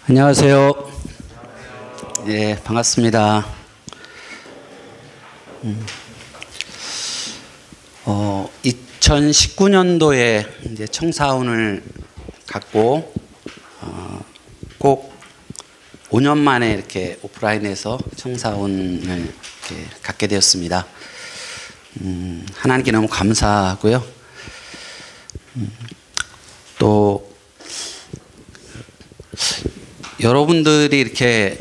안녕하세요. 예, 반갑습니다. 2019년도에 이제 청사원을 갖고 꼭 5년 만에 이렇게 오프라인에서 청사원을 이렇게 갖게 되었습니다. 하나님께 너무 감사하고요. 또 여러분들이 이렇게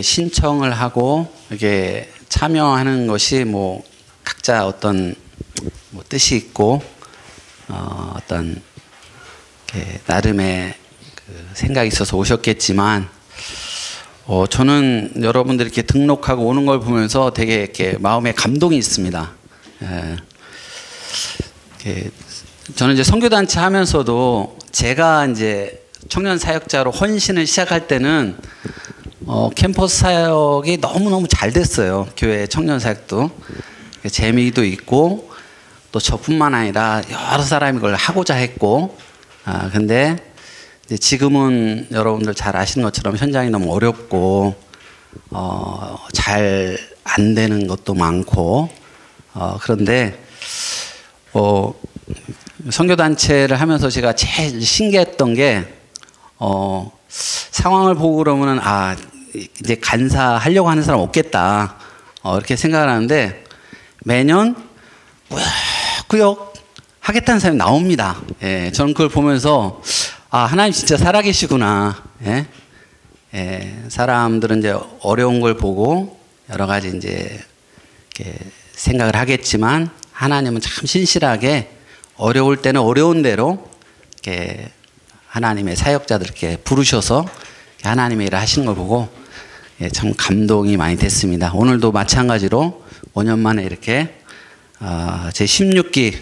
신청을 하고 이게 참여하는 것이 뭐 각자 어떤 뭐 뜻이 있고 어떤 나름의 그 생각이 있어서 오셨겠지만 저는 여러분들이 이렇게 등록하고 오는 걸 보면서 되게 이렇게 마음에 감동이 있습니다. 저는 이제 선교단체 하면서도 제가 이제 청년 사역자로 헌신을 시작할 때는 캠퍼스 사역이 너무너무 잘 됐어요. 교회 청년 사역도 재미도 있고 또 저뿐만 아니라 여러 사람이 그걸 하고자 했고 근데 이제 지금은 여러분들 잘 아시는 것처럼 현장이 너무 어렵고 잘 안 되는 것도 많고 그런데 선교단체를 하면서 제가 제일 신기했던 게 상황을 보고 그러면은 이제 간사하려고 하는 사람 없겠다 이렇게 생각을 하는데 매년 꾸역꾸역 하겠다는 사람이 나옵니다. 예, 저는 그걸 보면서 하나님 진짜 살아계시구나. 예? 예, 사람들은 이제 어려운 걸 보고 여러 가지 이제 이렇게 생각을 하겠지만 하나님은 참 신실하게 어려울 때는 어려운 대로 이렇게 하나님의 사역자들께 부르셔서 하나님의 일을 하시는 걸 보고 참 감동이 많이 됐습니다. 오늘도 마찬가지로 5년 만에 이렇게 제 16기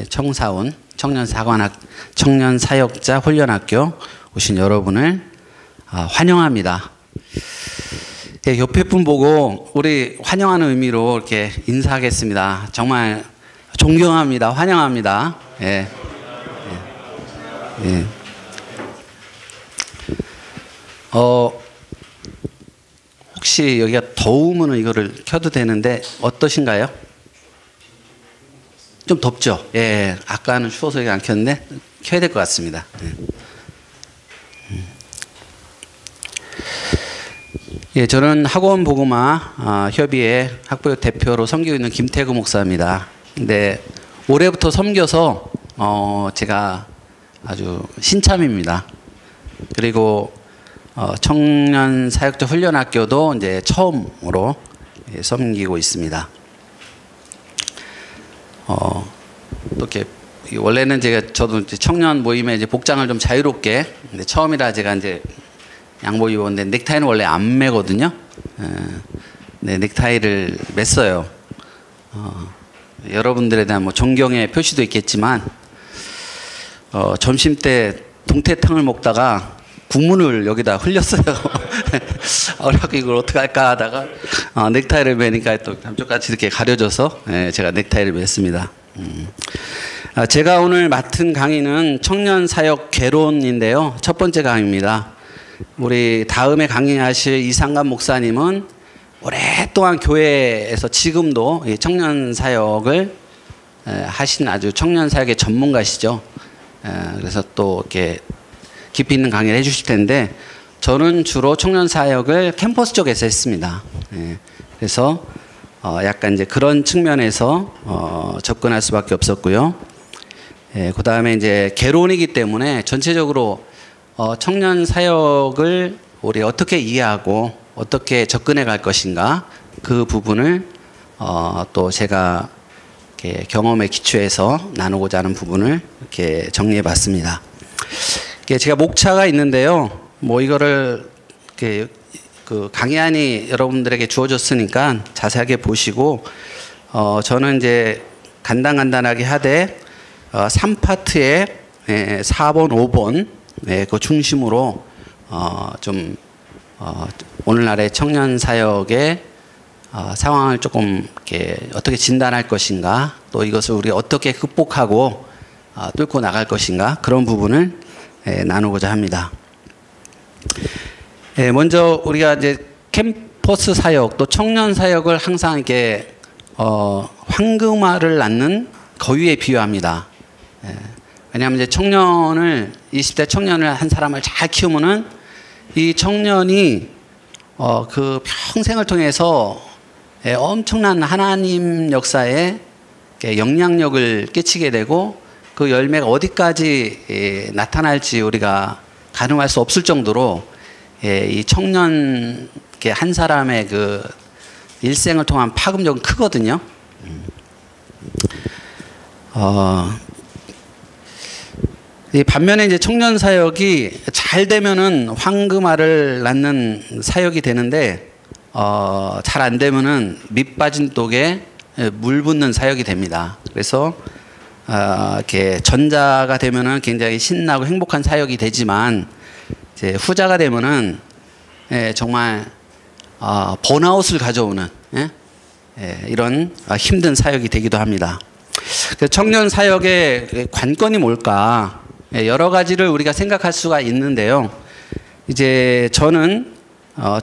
청사원 청년 사역자 훈련학교 오신 여러분을 환영합니다. 옆에 분 보고 우리 환영하는 의미로 이렇게 인사하겠습니다. 정말 존경합니다. 환영합니다. 예. 예. 혹시 여기가 더우면 이거를 켜도 되는데 어떠신가요? 좀 덥죠? 예, 아까는 추워서 여기 안 켰는데 켜야 될 것 같습니다. 예, 저는 학원 복음화 협의회 학부교 대표로 섬기고 있는 김태구 목사입니다. 근데 올해부터 섬겨서 제가 아주 신참입니다. 그리고 청년 사역자 훈련학교도 이제 처음으로 섬기고 있습니다. 또 이렇게 원래는 저도 이제 청년 모임에 이제 복장을 좀 자유롭게 근데 처음이라 제가 이제 양복 입었는데 넥타이는 원래 안 매거든요. 네, 넥타이를 맸어요. 여러분들에 대한 뭐 존경의 표시도 있겠지만 점심 때 동태탕을 먹다가 국물을 여기다 흘렸어요. 그래갖고 이걸 어떻게 할까 하다가 넥타이를 매니까 또 감쪽같이 이렇게 가려져서 제가 넥타이를 맸습니다. 제가 오늘 맡은 강의는 청년 사역 개론인데요. 첫 번째 강의입니다. 우리 다음에 강의하실 이상감 목사님은 오랫동안 교회에서 지금도 청년 사역을 하신 아주 청년 사역의 전문가시죠. 그래서 또 이렇게 깊이 있는 강의를 해주실 텐데 저는 주로 청년 사역을 캠퍼스 쪽에서 했습니다. 그래서 약간 이제 그런 측면에서 접근할 수밖에 없었고요. 그 다음에 이제 개론이기 때문에 전체적으로 청년 사역을 우리 어떻게 이해하고 어떻게 접근해 갈 것인가 그 부분을 또 제가 이렇게 경험에 기초해서 나누고자 하는 부분을 이렇게 정리해 봤습니다. 제가 목차가 있는데요. 뭐 이거를 이렇게 그 강의안이 여러분들에게 주어졌으니까 자세하게 보시고 저는 이제 간단하게 하되 3파트에 4번, 5번 그 중심으로 좀 오늘날의 청년 사역의 상황을 조금 이렇게 어떻게 진단할 것인가 또 이것을 우리 어떻게 극복하고 뚫고 나갈 것인가 그런 부분을 나누고자 합니다. 예, 먼저 우리가 이제 캠퍼스 사역 또 청년 사역을 항상 이렇게 황금알을 낳는 거위에 비유합니다. 예, 왜냐하면 이제 20대 청년을 한 사람을 잘 키우면은 이 청년이 그 평생을 통해서 엄청난 하나님 역사에 영향력을 끼치게 되고 그 열매가 어디까지 나타날지 우리가 가늠할 수 없을 정도로 이 청년 한 사람의 그 일생을 통한 파급력은 크거든요. 이 반면에 이제 청년 사역이 잘 되면은 황금알을 낳는 사역이 되는데 잘 안 되면은 밑 빠진 독에 물 붓는 사역이 됩니다. 그래서 이렇게 전자가 되면은 굉장히 신나고 행복한 사역이 되지만 이제 후자가 되면은 정말 번아웃을 가져오는 이런 힘든 사역이 되기도 합니다. 청년 사역의 관건이 뭘까? 여러 가지를 우리가 생각할 수가 있는데요. 이제 저는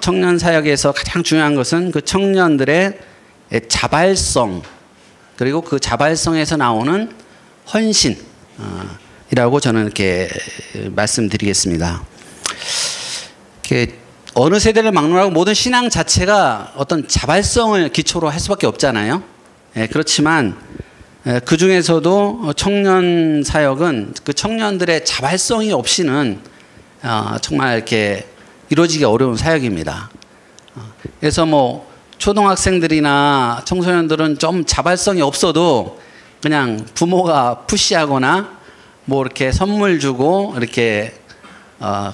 청년 사역에서 가장 중요한 것은 그 청년들의 자발성 그리고 그 자발성에서 나오는 헌신이라고 저는 이렇게 말씀드리겠습니다. 이렇게 어느 세대를 막론하고 모든 신앙 자체가 어떤 자발성을 기초로 할 수밖에 없잖아요. 그렇지만 그 중에서도 청년 사역은 그 청년들의 자발성이 없이는 정말 이렇게 이루어지기 어려운 사역입니다. 그래서 뭐 초등학생들이나 청소년들은 좀 자발성이 없어도 그냥 부모가 푸시하거나 뭐 이렇게 선물 주고 이렇게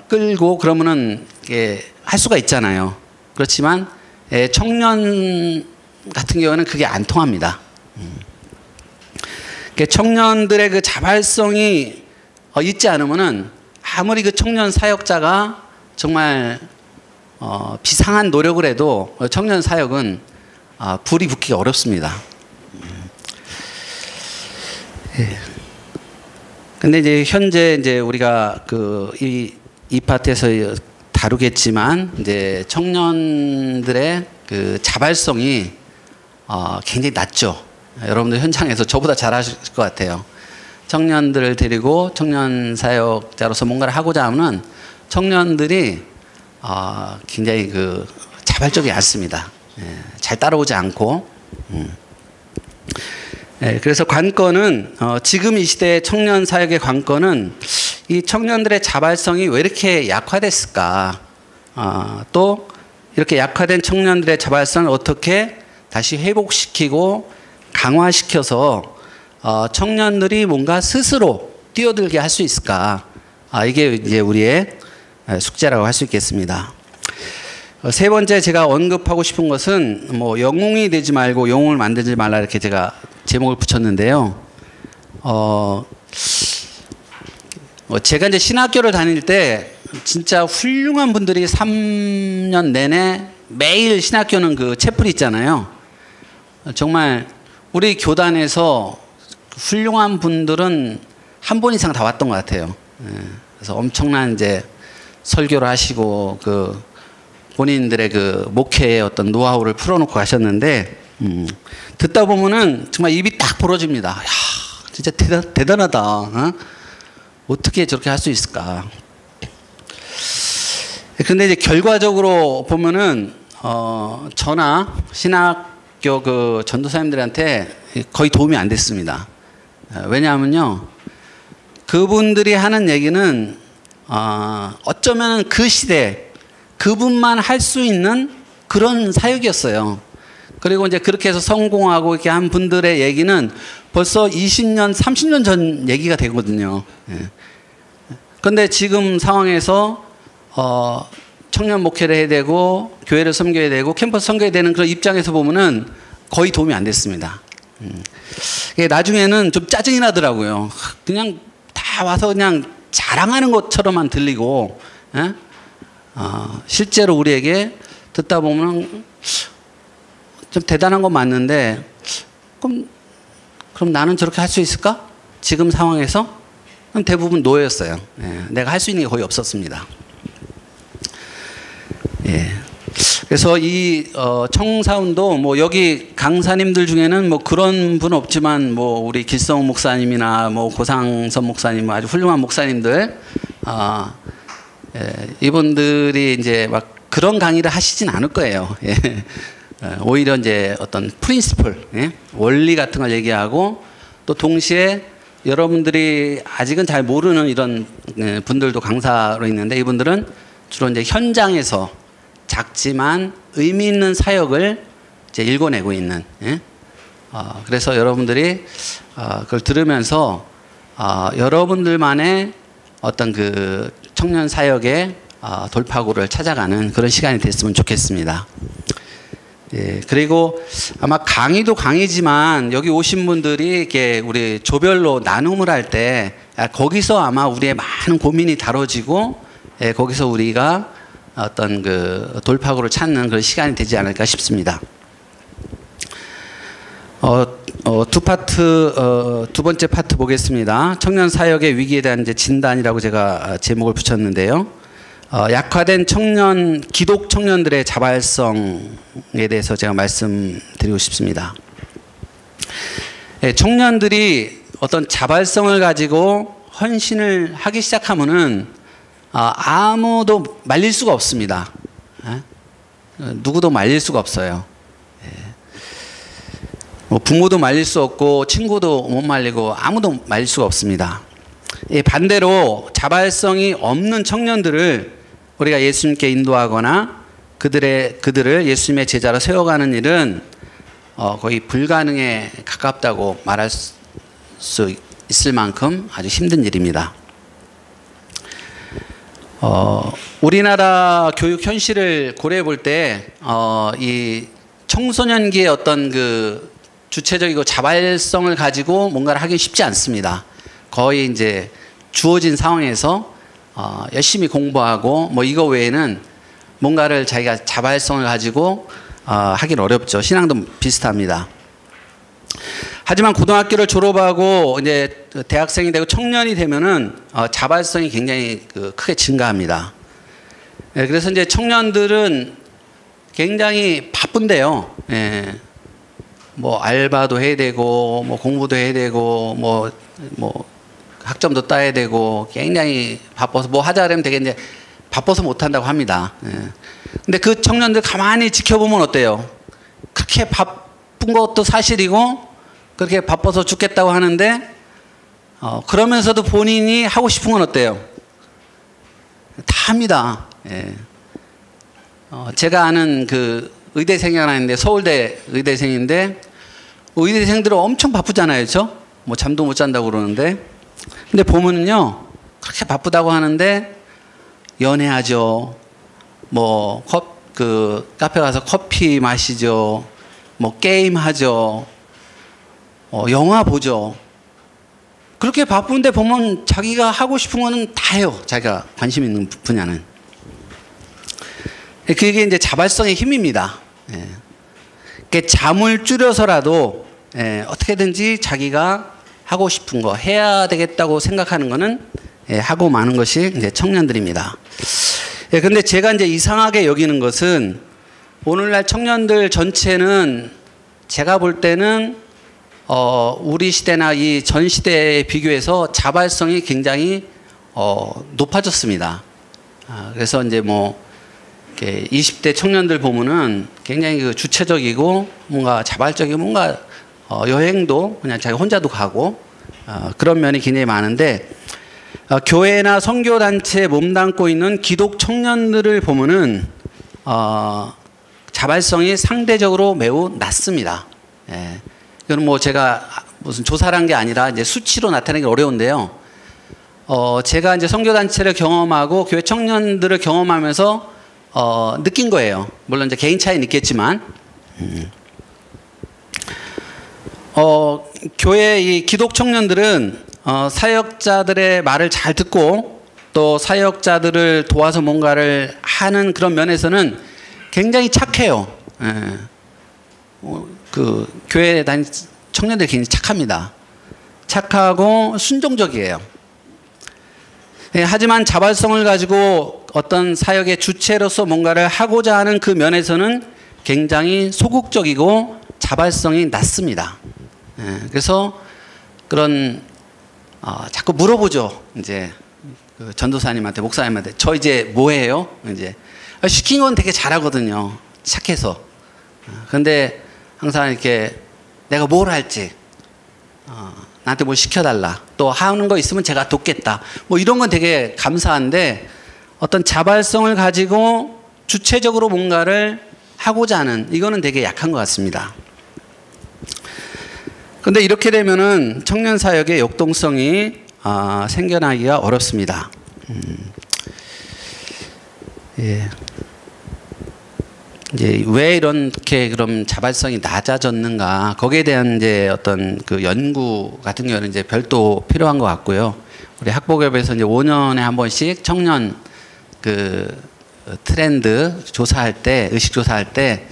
끌고 그러면은 할 수가 있잖아요. 그렇지만 청년 같은 경우는 그게 안 통합니다. 청년들의 그 자발성이 있지 않으면은 아무리 그 청년 사역자가 정말 비상한 노력을 해도 청년 사역은 불이 붙기가 어렵습니다. 근데 이제 현재 이제 우리가 이 파트에서 다루겠지만 이제 청년들의 그 자발성이 굉장히 낮죠. 여러분들 현장에서 저보다 잘 하실 것 같아요. 청년들을 데리고 청년 사역자로서 뭔가를 하고자 하면 청년들이 굉장히 그 자발적이 않습니다. 잘 따라오지 않고. 그래서 관건은 지금 이 시대의 청년 사역의 관건은 이 청년들의 자발성이 왜 이렇게 약화됐을까? 또 이렇게 약화된 청년들의 자발성을 어떻게 다시 회복시키고 강화시켜서 청년들이 뭔가 스스로 뛰어들게 할 수 있을까? 이게 이제 우리의 숙제라고 할 수 있겠습니다. 세 번째 제가 언급하고 싶은 것은 뭐 영웅이 되지 말고 영웅을 만들지 말라 이렇게 제가 제목을 붙였는데요. 제가 이제 신학교를 다닐 때 진짜 훌륭한 분들이 3년 내내 매일 신학교는 그 채플 있잖아요. 정말 우리 교단에서 훌륭한 분들은 한 번 이상 다 왔던 것 같아요. 그래서 엄청난 이제 설교를 하시고 그 본인들의 그 목회의 어떤 노하우를 풀어놓고 가셨는데 듣다 보면은 정말 입이 딱 벌어집니다. 야, 진짜 대단하다. 어떻게 저렇게 할 수 있을까? 근데 이제 결과적으로 보면은 저나 신학교 그 전도사님들한테 거의 도움이 안 됐습니다. 왜냐하면요, 그분들이 하는 얘기는 어쩌면 그 시대 그분만 할 수 있는 그런 사역이었어요. 그리고 이제 그렇게 해서 성공하고 이렇게 한 분들의 얘기는 벌써 20년, 30년 전 얘기가 되거든요. 그런데 지금 상황에서 청년 목회를 해야 되고 교회를 섬겨야 되고 캠퍼스 섬겨야 되는 그런 입장에서 보면은 거의 도움이 안 됐습니다. 나중에는 좀 짜증이 나더라고요. 그냥 다 와서 그냥 자랑하는 것처럼만 들리고, 실제로 우리에게 듣다 보면 좀 대단한 건 맞는데, 그럼 나는 저렇게 할 수 있을까? 지금 상황에서? 그럼 대부분 노예였어요. 내가 할 수 있는 게 거의 없었습니다. 예. 그래서 이 청사운도 뭐 여기 강사님들 중에는 뭐 그런 분 없지만 뭐 우리 길성 목사님이나 뭐 고상선 목사님 아주 훌륭한 목사님들 예, 이분들이 이제 막 그런 강의를 하시진 않을 거예요. 예. 오히려 이제 어떤 프린시플, 예? 원리 같은 걸 얘기하고 또 동시에 여러분들이 아직은 잘 모르는 이런 분들도 강사로 있는데 이분들은 주로 이제 현장에서 작지만 의미 있는 사역을 이제 읽어내고 있는. 예? 그래서 여러분들이 그걸 들으면서 여러분들만의 어떤 그 청년 사역의 돌파구를 찾아가는 그런 시간이 됐으면 좋겠습니다. 예, 그리고 아마 강의도 강의지만 여기 오신 분들이 이렇게 우리 조별로 나눔을 할 때 거기서 아마 우리의 많은 고민이 다뤄지고 예, 거기서 우리가 어떤 그 돌파구를 찾는 그런 시간이 되지 않을까 싶습니다. 두 번째 파트 보겠습니다. 청년 사역의 위기에 대한 이제 진단이라고 제가 제목을 붙였는데요. 약화된 기독 청년들의 자발성에 대해서 제가 말씀드리고 싶습니다. 예, 청년들이 어떤 자발성을 가지고 헌신을 하기 시작하면은 아무도 말릴 수가 없습니다. 누구도 말릴 수가 없어요. 예. 뭐 부모도 말릴 수 없고 친구도 못 말리고 아무도 말릴 수가 없습니다. 예, 반대로 자발성이 없는 청년들을 우리가 예수님께 인도하거나 그들을 예수님의 제자로 세워가는 일은 거의 불가능에 가깝다고 말할 수 있을 만큼 아주 힘든 일입니다. 우리나라 교육 현실을 고려해 볼 때 이 청소년기의 어떤 그 주체적이고 자발성을 가지고 뭔가를 하기 쉽지 않습니다. 거의 이제 주어진 상황에서 열심히 공부하고 뭐 이거 외에는 뭔가를 자기가 자발성을 가지고 하긴 어렵죠. 신앙도 비슷합니다. 하지만 고등학교를 졸업하고 이제 대학생이 되고 청년이 되면은 자발성이 굉장히 크게 증가합니다. 예, 그래서 이제 청년들은 굉장히 바쁜데요. 예, 뭐 알바도 해야 되고 뭐 공부도 해야 되고 뭐 학점도 따야 되고 굉장히 바빠서 뭐 하자 그러면 되게 이제 바빠서 못 한다고 합니다. 예. 근데 그 청년들 가만히 지켜보면 어때요? 그렇게 바쁜 것도 사실이고 그렇게 바빠서 죽겠다고 하는데 그러면서도 본인이 하고 싶은 건 어때요? 다 합니다. 예. 제가 아는 그 의대생이 하나 있는데 서울대 의대생인데 의대생들은 엄청 바쁘잖아요. 그렇죠? 뭐 잠도 못 잔다고 그러는데 근데 보면은요 그렇게 바쁘다고 하는데 연애하죠. 뭐 카페 가서 커피 마시죠. 뭐 게임하죠. 영화 보죠. 그렇게 바쁜데 보면 자기가 하고 싶은 거는 다 해요. 자기가 관심 있는 분야는. 그게 이제 자발성의 힘입니다. 예. 잠을 줄여서라도 어떻게든지 자기가 하고 싶은 거 해야 되겠다고 생각하는 거는 하고 마는 것이 이제 청년들입니다. 예, 근데 제가 이제 이상하게 여기는 것은 오늘날 청년들 전체는 제가 볼 때는 우리 시대나 이 전 시대에 비교해서 자발성이 굉장히 높아졌습니다. 그래서 이제 뭐 20대 청년들 보면은 굉장히 그 주체적이고 뭔가 자발적이고 뭔가 여행도 그냥 자기 혼자도 가고 그런 면이 굉장히 많은데 교회나 선교단체에 몸담고 있는 기독 청년들을 보면은 자발성이 상대적으로 매우 낮습니다. 예. 이건 뭐 제가 무슨 조사를 한 게 아니라 이제 수치로 나타내기 어려운데요. 제가 이제 선교단체를 경험하고 교회 청년들을 경험하면서 느낀 거예요. 물론 이제 개인 차이는 있겠지만, 교회 이 기독 청년들은 사역자들의 말을 잘 듣고 또 사역자들을 도와서 뭔가를 하는 그런 면에서는 굉장히 착해요. 예. 그 교회에 다니는 청년들이 굉장히 착합니다. 착하고 순종적이에요. 예, 하지만 자발성을 가지고 어떤 사역의 주체로서 뭔가를 하고자 하는 그 면에서는 굉장히 소극적이고 자발성이 낮습니다. 그래서 그런 자꾸 물어보죠. 이제 그 전도사님한테, 목사님한테, 저 이제 뭐 해요? 이제 시킨 건 되게 잘하거든요. 착해서. 그런데 항상 이렇게 내가 뭘 할지, 나한테 뭘 시켜달라, 또 하는 거 있으면 제가 돕겠다, 뭐 이런 건 되게 감사한데, 어떤 자발성을 가지고 주체적으로 뭔가를 하고자 하는, 이거는 되게 약한 것 같습니다. 근데 이렇게 되면은 청년 사역의 역동성이 생겨나기가 어렵습니다. 예. 이제 왜 이렇게 그럼 자발성이 낮아졌는가? 거기에 대한 이제 어떤 그 연구 같은 경우는 이제 별도 필요한 것 같고요. 우리 학보협에서 이제 5년에 한 번씩 청년 그 트렌드 조사할 때, 의식 조사할 때,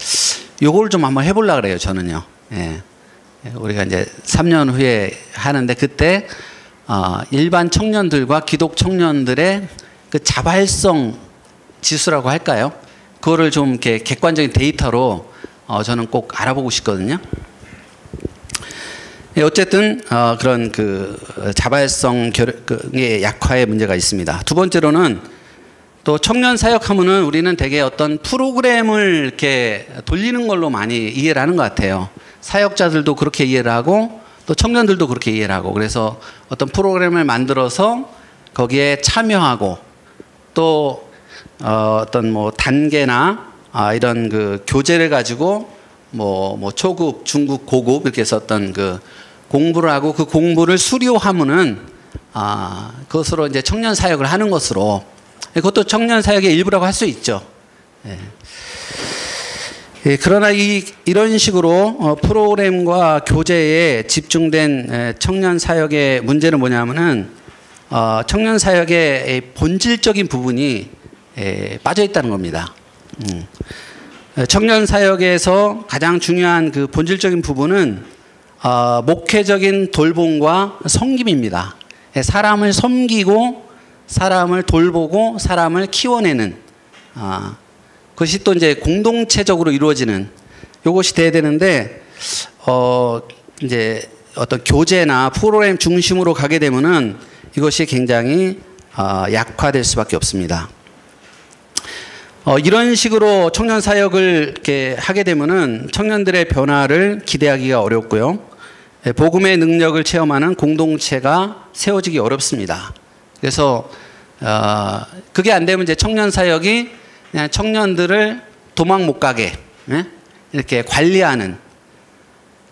요걸 좀 한번 해보려고 그래요, 저는요. 예. 우리가 이제 3년 후에 하는데, 그때 일반 청년들과 기독 청년들의 그 자발성 지수라고 할까요? 그거를 좀 이렇게 객관적인 데이터로 저는 꼭 알아보고 싶거든요. 예, 어쨌든 그런 그 자발성의 약화의 문제가 있습니다. 두 번째로는 또 청년 사역하면은 우리는 되게 어떤 프로그램을 이렇게 돌리는 걸로 많이 이해를 하는 것 같아요. 사역자들도 그렇게 이해를 하고 또 청년들도 그렇게 이해를 하고, 그래서 어떤 프로그램을 만들어서 거기에 참여하고, 또 어떤 뭐 단계나 이런 그 교재를 가지고 뭐 초급, 중급, 고급 이렇게 해서 어떤 그 공부를 하고, 그 공부를 수료하면은 그것으로 이제 청년 사역을 하는 것으로, 그것도 청년 사역의 일부라고 할 수 있죠. 예. 예, 그러나 이런 식으로 프로그램과 교재에 집중된 청년 사역의 문제는 뭐냐면은 청년 사역의 본질적인 부분이 빠져 있다는 겁니다. 청년 사역에서 가장 중요한 그 본질적인 부분은 목회적인 돌봄과 섬김입니다. 사람을 섬기고 사람을 돌보고 사람을 키워내는, 그것이 또 이제 공동체적으로 이루어지는, 이것이 돼야 되는데, 이제 어떤 교재나 프로그램 중심으로 가게 되면은 이것이 굉장히 약화될 수밖에 없습니다. 이런 식으로 청년 사역을 이렇게 하게 되면은 청년들의 변화를 기대하기가 어렵고요. 복음의 능력을 체험하는 공동체가 세워지기 어렵습니다. 그래서 그게 안 되면 이제 청년 사역이 그냥 청년들을 도망 못 가게 이렇게 관리하는,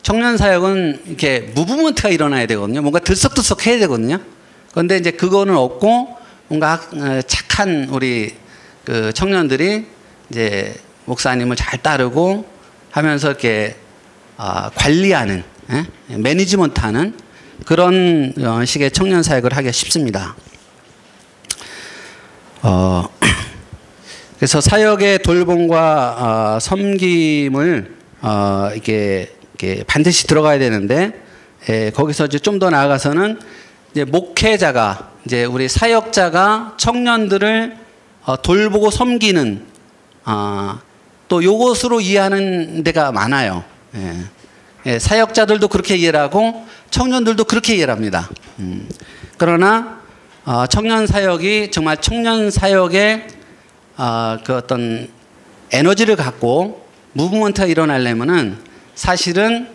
청년 사역은 이렇게 무브먼트가 일어나야 되거든요. 뭔가 들썩들썩 해야 되거든요. 그런데 이제 그거는 없고 뭔가 착한 우리 그 청년들이 이제 목사님을 잘 따르고 하면서 이렇게 관리하는, 매니지먼트하는 그런 식의 청년 사역을 하기가 쉽습니다. 그래서 사역의 돌봄과 섬김을 이게 반드시 들어가야 되는데, 거기서 이제 좀 더 나아가서는 이제 목회자가, 이제 우리 사역자가 청년들을 돌보고 섬기는, 또 요것으로 이해하는 데가 많아요. 사역자들도 그렇게 이해를 하고 청년들도 그렇게 이해를 합니다. 그러나 청년 사역이 정말 청년 사역의 그 어떤 에너지를 갖고 무브먼트가 일어나려면은 사실은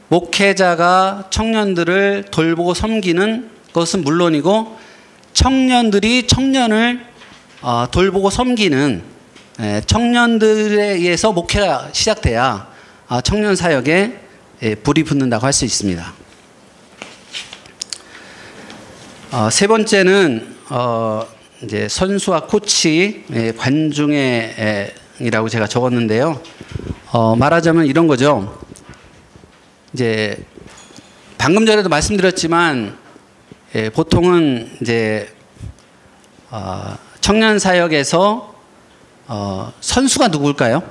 목회자가 청년들을 돌보고 섬기는 것은 물론이고, 청년들이 청년을 돌보고 섬기는, 청년들에 의해서 목회가 시작돼야 청년 사역에 불이 붙는다고 할 수 있습니다. 세 번째는 이제 선수와 코치, 관중이라고 제가 적었는데요. 말하자면 이런 거죠. 이제 방금 전에도 말씀드렸지만, 보통은 이제 청년 사역에서 선수가 누굴까요?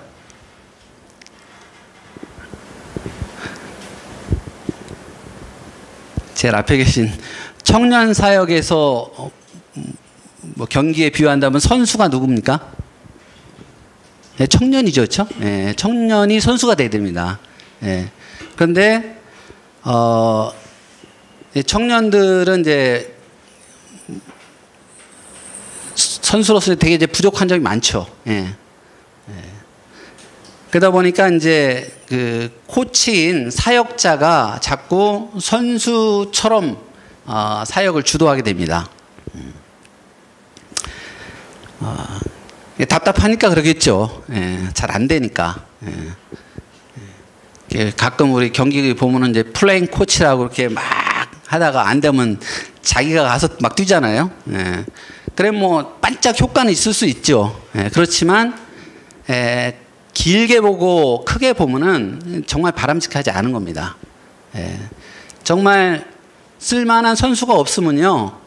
제일 앞에 계신 청년 사역에서 뭐 경기에 비유한다면 선수가 누굽니까? 예, 청년이죠, 그렇죠? 예, 청년이 선수가 돼야 됩니다. 예. 그런데 청년들은 이제 선수로서 되게 이제 부족한 점이 많죠. 예. 예. 그러다 보니까 이제 그 코치인 사역자가 자꾸 선수처럼 사역을 주도하게 됩니다. 답답하니까 그러겠죠. 예, 잘 안 되니까. 예. 가끔 우리 경기 보면은 이제 플레잉 코치라고 이렇게 막 하다가 안 되면 자기가 가서 막 뛰잖아요. 예. 그래 뭐 반짝 효과는 있을 수 있죠. 예, 그렇지만 길게 보고 크게 보면은 정말 바람직하지 않은 겁니다. 예. 정말 쓸만한 선수가 없으면요,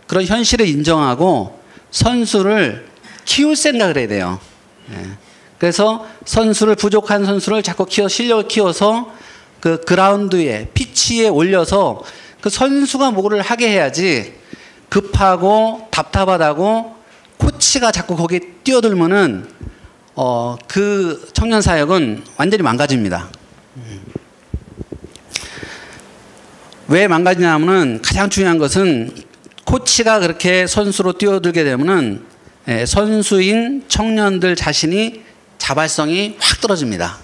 그런 현실을 인정하고 선수를 키울 생각을 해야 돼요. 예. 그래서 부족한 선수를 자꾸 실력을 키워서 그 그라운드에, 피치에 올려서 그 선수가 뭐를 하게 해야지, 급하고 답답하다고 코치가 자꾸 거기에 뛰어들면은 그 청년 사역은 완전히 망가집니다. 왜 망가지냐면은 가장 중요한 것은 코치가 그렇게 선수로 뛰어들게 되면은 선수인 청년들 자신이 자발성이 확 떨어집니다.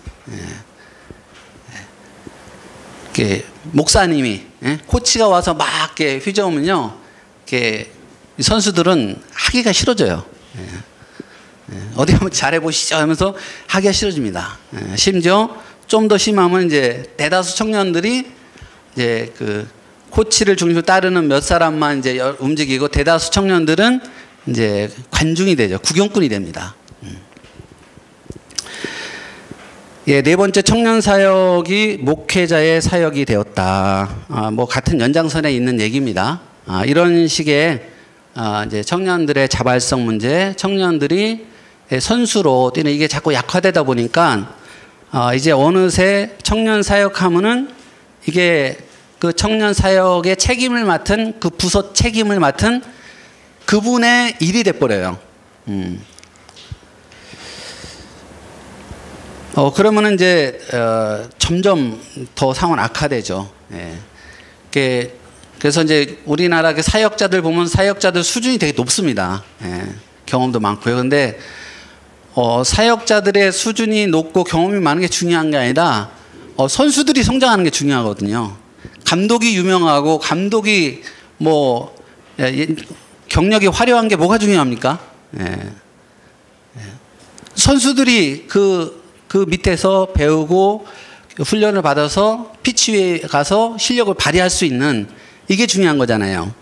목사님이 코치가 와서 막 이렇게 휘저으면요, 선수들은 하기가 싫어져요. 어디 한번 잘해보시죠 하면서 하기가 싫어집니다. 심지어 좀 더 심하면 이제 대다수 청년들이 이제 그 코치를 중심으로 따르는 몇 사람만 이제 움직이고, 대다수 청년들은 이제 관중이 되죠. 구경꾼이 됩니다. 예, 네 번째, 청년 사역이 목회자의 사역이 되었다. 뭐 같은 연장선에 있는 얘기입니다. 이런 식의 이제 청년들의 자발성 문제, 청년들이 선수로 뛰는, 이게 자꾸 약화되다 보니까 이제 어느새 청년 사역하면은 이게 그 청년 사역의 책임을 맡은, 그 부서 책임을 맡은 그분의 일이 돼버려요. 그러면은 이제 점점 더 상황은 악화되죠. 예. 그래서 이제 우리나라 그 사역자들 보면 사역자들 수준이 되게 높습니다. 예. 경험도 많고요. 근데 사역자들의 수준이 높고 경험이 많은 게 중요한 게 아니라 선수들이 성장하는 게 중요하거든요. 감독이 유명하고 감독이 뭐 경력이 화려한 게 뭐가 중요합니까? 예. 선수들이 그 밑에서 배우고 훈련을 받아서 피치 위에 가서 실력을 발휘할 수 있는, 이게 중요한 거잖아요.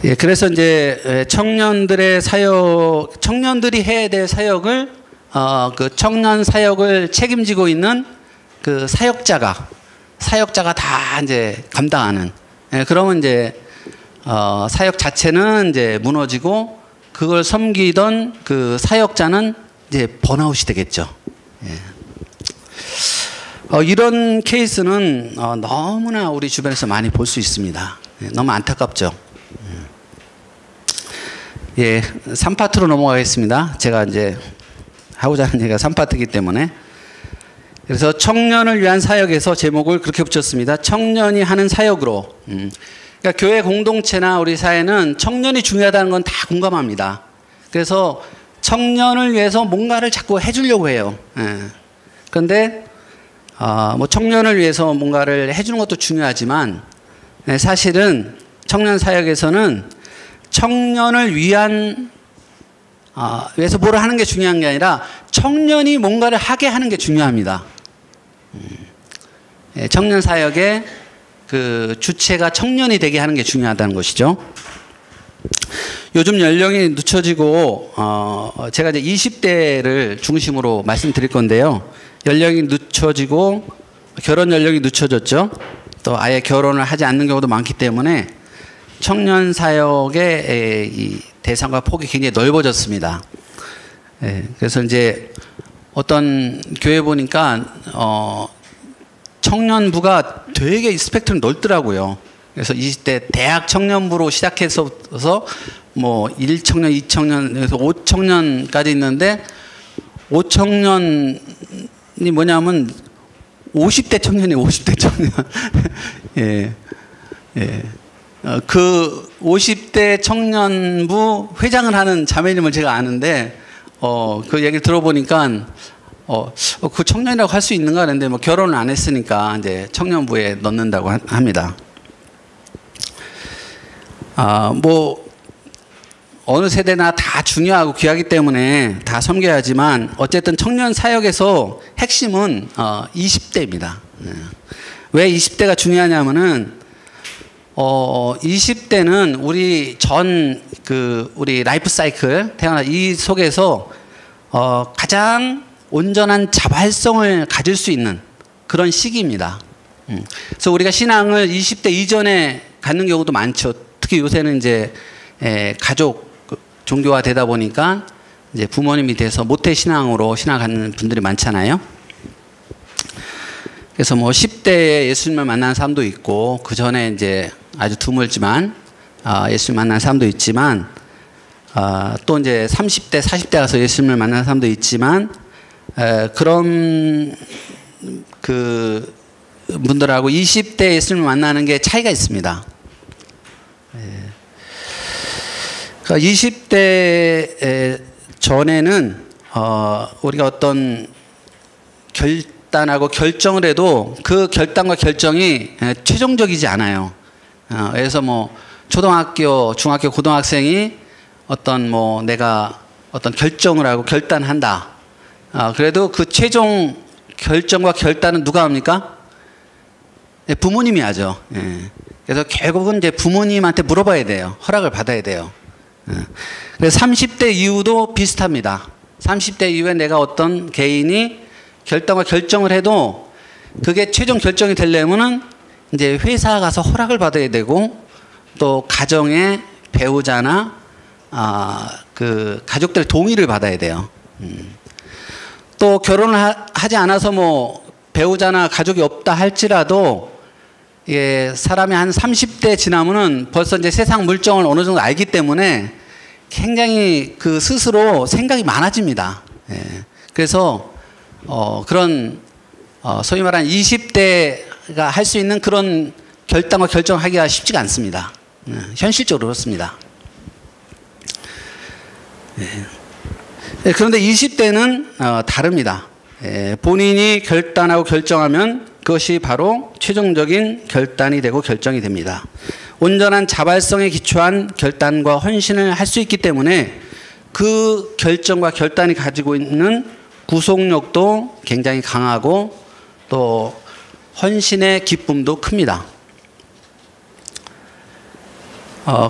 예, 그래서 이제 청년들의 사역, 청년들이 해야 될 사역을 그 청년 사역을 책임지고 있는 그 사역자가 다 이제 감당하는. 예, 그러면 이제 사역 자체는 이제 무너지고, 그걸 섬기던 그 사역자는 이제 번아웃이 되겠죠. 예. 이런 케이스는 너무나 우리 주변에서 많이 볼 수 있습니다. 예, 너무 안타깝죠. 예, 3파트로 넘어가겠습니다. 제가 이제 하고자 하는 얘기가 3파트이기 때문에. 그래서 청년을 위한 사역에서 제목을 그렇게 붙였습니다. 청년이 하는 사역으로. 그러니까 교회 공동체나 우리 사회는 청년이 중요하다는 건 다 공감합니다. 그래서 청년을 위해서 뭔가를 자꾸 해주려고 해요. 예. 그런데 뭐 청년을 위해서 뭔가를 해주는 것도 중요하지만, 사실은 청년 사역에서는 청년을 위한 위해서 뭐를 하는 게 중요한 게 아니라 청년이 뭔가를 하게 하는 게 중요합니다. 청년 사역의 그 주체가 청년이 되게 하는 게 중요하다는 것이죠. 요즘 연령이 늦춰지고 제가 이제 20대를 중심으로 말씀드릴 건데요. 연령이 늦춰지고 결혼 연령이 늦춰졌죠. 또 아예 결혼을 하지 않는 경우도 많기 때문에 청년 사역의 이 대상과 폭이 굉장히 넓어졌습니다. 그래서 이제 어떤 교회 보니까 청년부가 되게 스펙트럼이 넓더라고요. 그래서 20대 대학 청년부로 시작해서 뭐 1청년, 2청년에서 5청년까지 있는데 5청년이 뭐냐면 50대 청년이 50대 청년. 예. 예. 그 50대 청년부 회장을 하는 자매님을 제가 아는데 그 얘기를 들어보니까 그 청년이라고 할 수 있는가 그랬는데 뭐 결혼을 안 했으니까 이제 청년부에 넣는다고 합니다. 뭐 어느 세대나 다 중요하고 귀하기 때문에 다 섬겨야지만 어쨌든 청년 사역에서 핵심은 20대입니다. 왜 20대가 중요하냐면은 20대는 우리 우리 라이프 사이클 태어나 이 속에서 가장 온전한 자발성을 가질 수 있는 그런 시기입니다. 그래서 우리가 신앙을 20대 이전에 갖는 경우도 많죠. 특히 요새는 이제 가족 종교화 되다 보니까 이제 부모님이 돼서 모태 신앙으로 신앙을 갖는 분들이 많잖아요. 그래서 뭐 10대에 예수님을 만난 사람도 있고 그 전에 이제 아주 드물지만 예수님 만난 사람도 있지만 또 이제 30대, 40대 가서 예수님을 만난 사람도 있지만 그런 그 분들하고 20대 예수님을 만나는 게 차이가 있습니다. 그러니까 20대 전에는 우리가 어떤 결단하고 결정을 해도 그 결단과 결정이 최종적이지 않아요. 그래서 뭐 초등학교, 중학교, 고등학생이 어떤 뭐 내가 어떤 결정을 하고 결단한다. 그래도 그 최종 결정과 결단은 누가 합니까? 부모님이 하죠. 그래서 결국은 이제 부모님한테 물어봐야 돼요. 허락을 받아야 돼요. 그래서 30대 이후도 비슷합니다. 30대 이후에 내가 어떤 개인이 결단과 결정을 해도 그게 최종 결정이 되려면은 이제 회사 가서 허락을 받아야 되고 또 가정의 배우자나 그 가족들의 동의를 받아야 돼요. 또 결혼을 하지 않아서 뭐 배우자나 가족이 없다 할지라도 예, 사람이 한 30대 지나면은 벌써 이제 세상 물정을 어느 정도 알기 때문에 굉장히 그 스스로 생각이 많아집니다. 예. 그래서 그런 소위 말하는 20대가 할 수 있는 그런 결단과 결정하기가 쉽지가 않습니다. 현실적으로 그렇습니다. 예. 그런데 20대는 다릅니다. 예. 본인이 결단하고 결정하면 그것이 바로 최종적인 결단이 되고 결정이 됩니다. 온전한 자발성에 기초한 결단과 헌신을 할 수 있기 때문에 그 결정과 결단이 가지고 있는 구속력도 굉장히 강하고 또 헌신의 기쁨도 큽니다.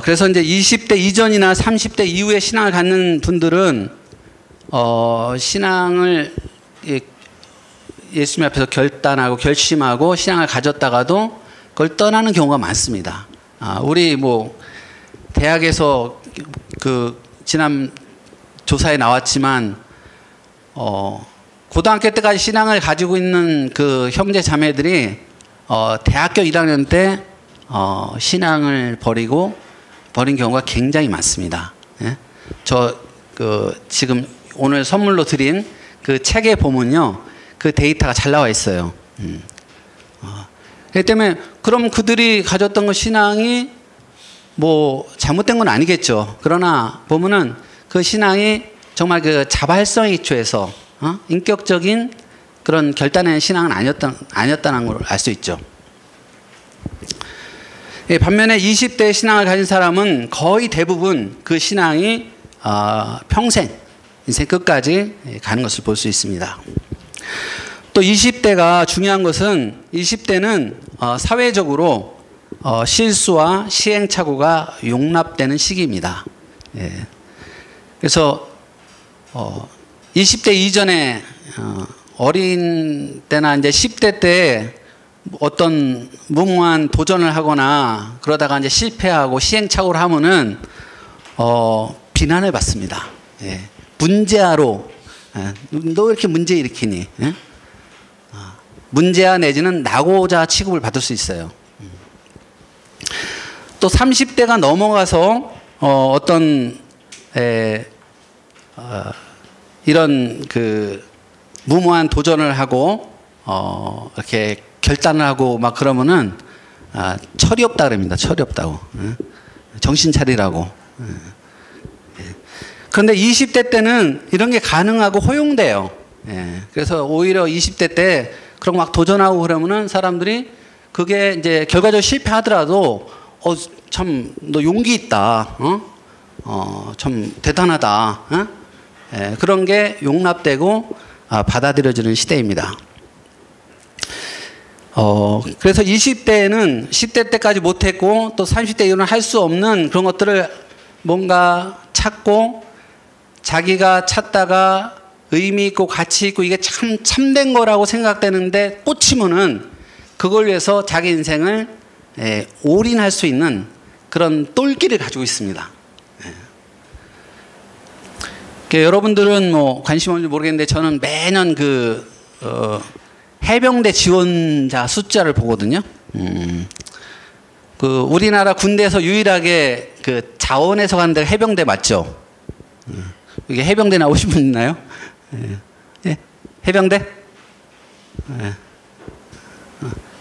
그래서 이제 20대 이전이나 30대 이후에 신앙을 갖는 분들은 신앙을 예수님 앞에서 결단하고 결심하고 신앙을 가졌다가도 그걸 떠나는 경우가 많습니다. 우리 뭐 대학에서 그 지난 조사에 나왔지만 고등학교 때까지 신앙을 가지고 있는 그 형제 자매들이 대학교 1학년 때 신앙을 버린 경우가 굉장히 많습니다. 예? 지금 오늘 선물로 드린 그 책에 보면요. 그 데이터가 잘 나와 있어요. 그렇기 때문에 그럼 그들이 가졌던 그 신앙이 뭐 잘못된 건 아니겠죠. 그러나 보면은 그 신앙이 정말 그 자발성에 기초해서 인격적인 그런 결단의 신앙은 아니었다는 걸 알 수 있죠. 예, 반면에 20대 신앙을 가진 사람은 거의 대부분 그 신앙이 평생 인생 끝까지 가는 것을 볼 수 있습니다. 또 20대가 중요한 것은 20대는 사회적으로 실수와 시행착오가 용납되는 시기입니다. 예. 그래서 20대 이전에 어린 때나 이제 10대 때 어떤 무모한 도전을 하거나 그러다가 이제 실패하고 시행착오를 하면은 비난을 받습니다. 예. 문제아로 너 왜 이렇게 문제 일으키니? 예? 문제아 내지는 낙오자 취급을 받을 수 있어요. 또 30대가 넘어가서 어떤 이런 그 무모한 도전을 하고 이렇게 결단을 하고 막 그러면은 철이 없다 그럽니다. 철이 없다고. 정신 차리라고. 그런데 20대 때는 이런 게 가능하고 허용돼요. 그래서 오히려 20대 때 그런 막 도전하고 그러면은 사람들이 그게 이제 결과적으로 실패하더라도 참 너 용기 있다. 참 대단하다. 그런 게 용납되고 받아들여지는 시대입니다. 그래서 20대에는 10대 때까지 못했고 또 30대 이후는 할 수 없는 그런 것들을 뭔가 찾고 자기가 찾다가 의미 있고 가치 있고 이게 참 참된 거라고 생각되는데 꽂히면은 그걸 위해서 자기 인생을 올인할 수 있는 그런 똘끼를 가지고 있습니다. 여러분들은 뭐 관심 없는지 모르겠는데 저는 매년 해병대 지원자 숫자를 보거든요. 우리나라 군대에서 유일하게 자원에서 가는 데가 해병대 맞죠? 이게 해병대 나오신 분 있나요? 예? 해병대? 예.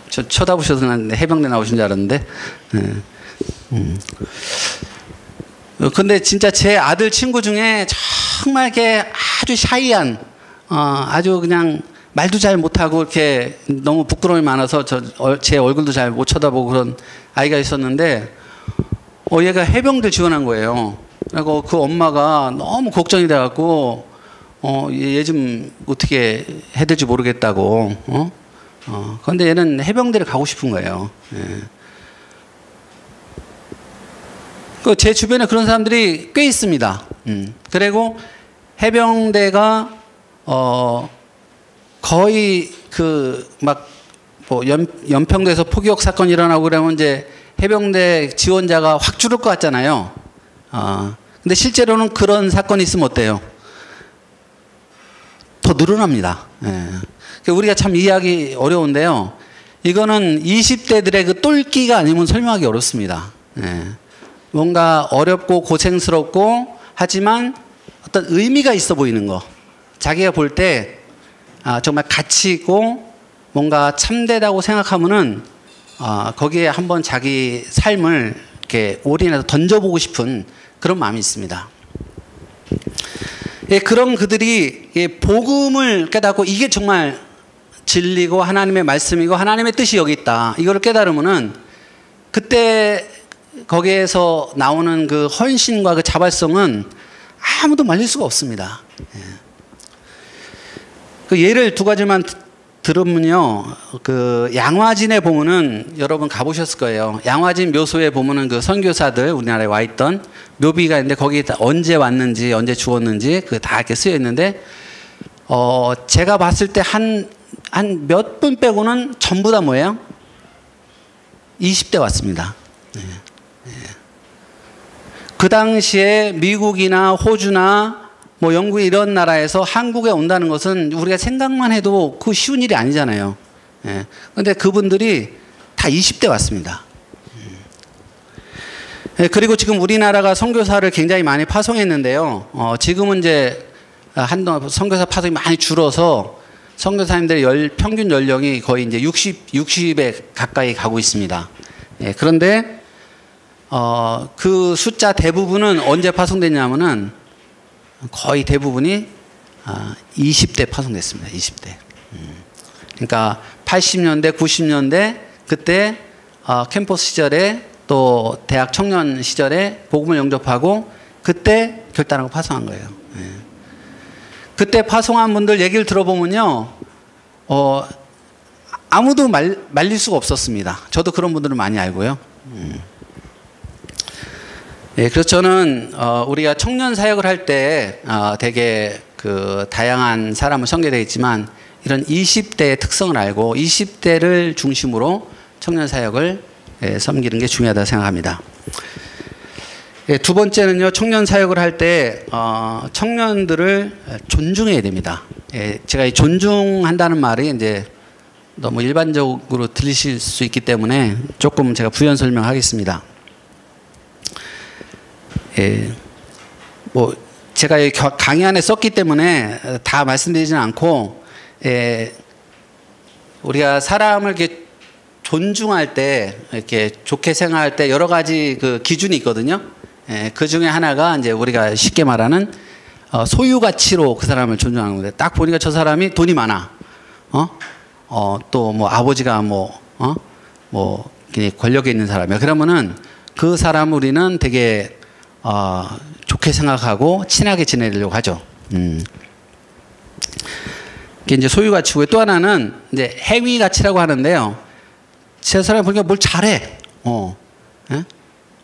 저 쳐다보셔서 난 해병대 나오신 줄 알았는데. 근데 진짜 제 아들 친구 중에 정말 이렇게 아주 샤이한, 아주 그냥 말도 잘 못하고 이렇게 너무 부끄러움이 많아서 제 얼굴도 잘 못 쳐다보고 그런 아이가 있었는데, 얘가 해병대 지원한 거예요. 그리고 그 엄마가 너무 걱정이 돼갖고, 얘 좀 어떻게 해야 될지 모르겠다고, 그런데 얘는 해병대를 가고 싶은 거예요. 제 주변에 그런 사람들이 꽤 있습니다. 그리고 해병대가 거의 연평도에서 포기역 사건 일어나고 그러면 이제 해병대 지원자가 확 줄을 것 같잖아요. 근데 실제로는 그런 사건이 있으면 어때요? 더 늘어납니다. 우리가 참 이해하기 어려운데요. 이거는 20대들의 그 똘끼가 아니면 설명하기 어렵습니다. 뭔가 어렵고 고생스럽고 하지만 어떤 의미가 있어 보이는 거. 자기가 볼 때 정말 가치 있고 뭔가 참되다고 생각하면은 거기에 한번 자기 삶을 이렇게 올인해서 던져보고 싶은 그런 마음이 있습니다. 그런 그들이 복음을 깨닫고 이게 정말 진리고 하나님의 말씀이고 하나님의 뜻이 여기 있다. 이걸 깨달으면은 그때 거기에서 나오는 그 헌신과 그 자발성은 아무도 말릴 수가 없습니다. 그 예를 두 가지만 들으면요. 양화진에 보면은 여러분 가보셨을 거예요. 양화진 묘소에 보면은 그 선교사들 우리나라에 와 있던 묘비가 있는데 거기에 언제 왔는지 언제 죽었는지 다 이렇게 쓰여 있는데 제가 봤을 때 한 몇 분 빼고는 전부 다 뭐예요? 20대 왔습니다. 그 당시에 미국이나 호주나 뭐 영국 이런 나라에서 한국에 온다는 것은 우리가 생각만 해도 그 쉬운 일이 아니잖아요. 그런데 그분들이 다 20대 왔습니다. 그리고 지금 우리나라가 선교사를 굉장히 많이 파송했는데요. 지금은 이제 한동안 선교사 파송이 많이 줄어서 선교사님들의 평균 연령이 거의 이제 60에 가까이 가고 있습니다. 그런데 그 숫자 대부분은 언제 파송됐냐면은 거의 대부분이 20대 파송됐습니다. 20대. 그러니까 80년대, 90년대 그때 캠퍼스 시절에 또 대학 청년 시절에 복음을 영접하고 그때 결단하고 파송한 거예요. 그때 파송한 분들 얘기를 들어보면요, 아무도 말릴 수가 없었습니다. 저도 그런 분들은 많이 알고요. 그래서 저는 우리가 청년 사역을 할 때 되게 다양한 사람을 섬기게 있지만 이런 20대의 특성을 알고 20대를 중심으로 청년 사역을 섬기는 게 중요하다고 생각합니다. 두 번째는요, 청년 사역을 할 때 청년들을 존중해야 됩니다. 제가 이 존중한다는 말이 이제 너무 일반적으로 들리실 수 있기 때문에 조금 제가 부연 설명하겠습니다. 예, 뭐 제가 이 강의 안에 썼기 때문에 다 말씀드리지는 않고, 예, 우리가 사람을 이렇게 존중할 때, 이렇게 좋게 생각할 때 여러 가지 그 기준이 있거든요. 예, 그 중에 하나가 이제 우리가 쉽게 말하는 소유 가치로 그 사람을 존중하는 건데, 딱 보니까 저 사람이 돈이 많아. 또 뭐 아버지가 뭐 권력에 있는 사람이야. 그러면은 그 사람 우리는 되게 좋게 생각하고 친하게 지내려고 하죠. 이게 이제 소유 가치고, 또 하나는 이제 행위 가치라고 하는데요. 저 사람이 보니까 뭘 잘해. 예?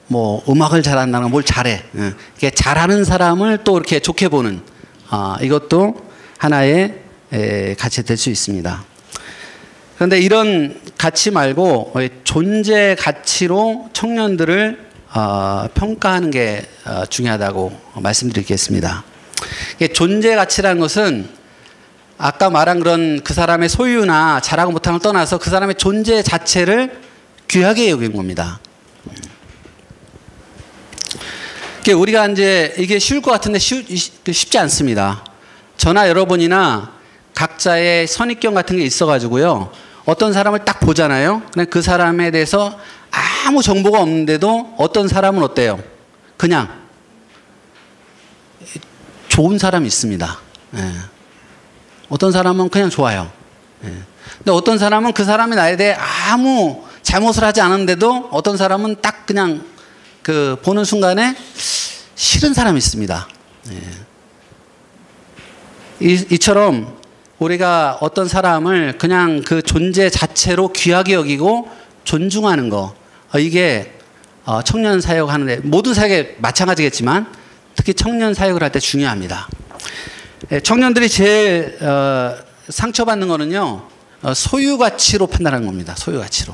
뭐 음악을 잘한다는 뭘 잘해. 예. 이게 잘하는 사람을 또 이렇게 좋게 보는, 이것도 하나의 가치 될 수 있습니다. 그런데 이런 가치 말고 존재 가치로 청년들을 평가하는 게 중요하다고 말씀드리겠습니다. 존재 가치라는 것은 아까 말한 그런 그 사람의 소유나 잘하고 못함을 떠나서 그 사람의 존재 자체를 귀하게 여긴 겁니다. 우리가 이제 이게 쉬울 것 같은데 쉽지 않습니다. 저나 여러분이나 각자의 선입견 같은 게 있어가지고요. 어떤 사람을 딱 보잖아요. 그 사람에 대해서 아무 정보가 없는데도 어떤 사람은 어때요? 그냥 좋은 사람이 있습니다. 예. 어떤 사람은 그냥 좋아요. 예. 근데 어떤 사람은 그 사람이 나에 대해 아무 잘못을 하지 않은데도 어떤 사람은 딱 그냥 그 보는 순간에 싫은 사람이 있습니다. 예. 이처럼 우리가 어떤 사람을 그냥 그 존재 자체로 귀하게 여기고 존중하는 거, 이게 청년 사역 하는데, 모든 사역에 마찬가지겠지만 특히 청년 사역을 할 때 중요합니다. 청년들이 제일 상처받는 거는요, 소유 가치로 판단하는 겁니다. 소유 가치로.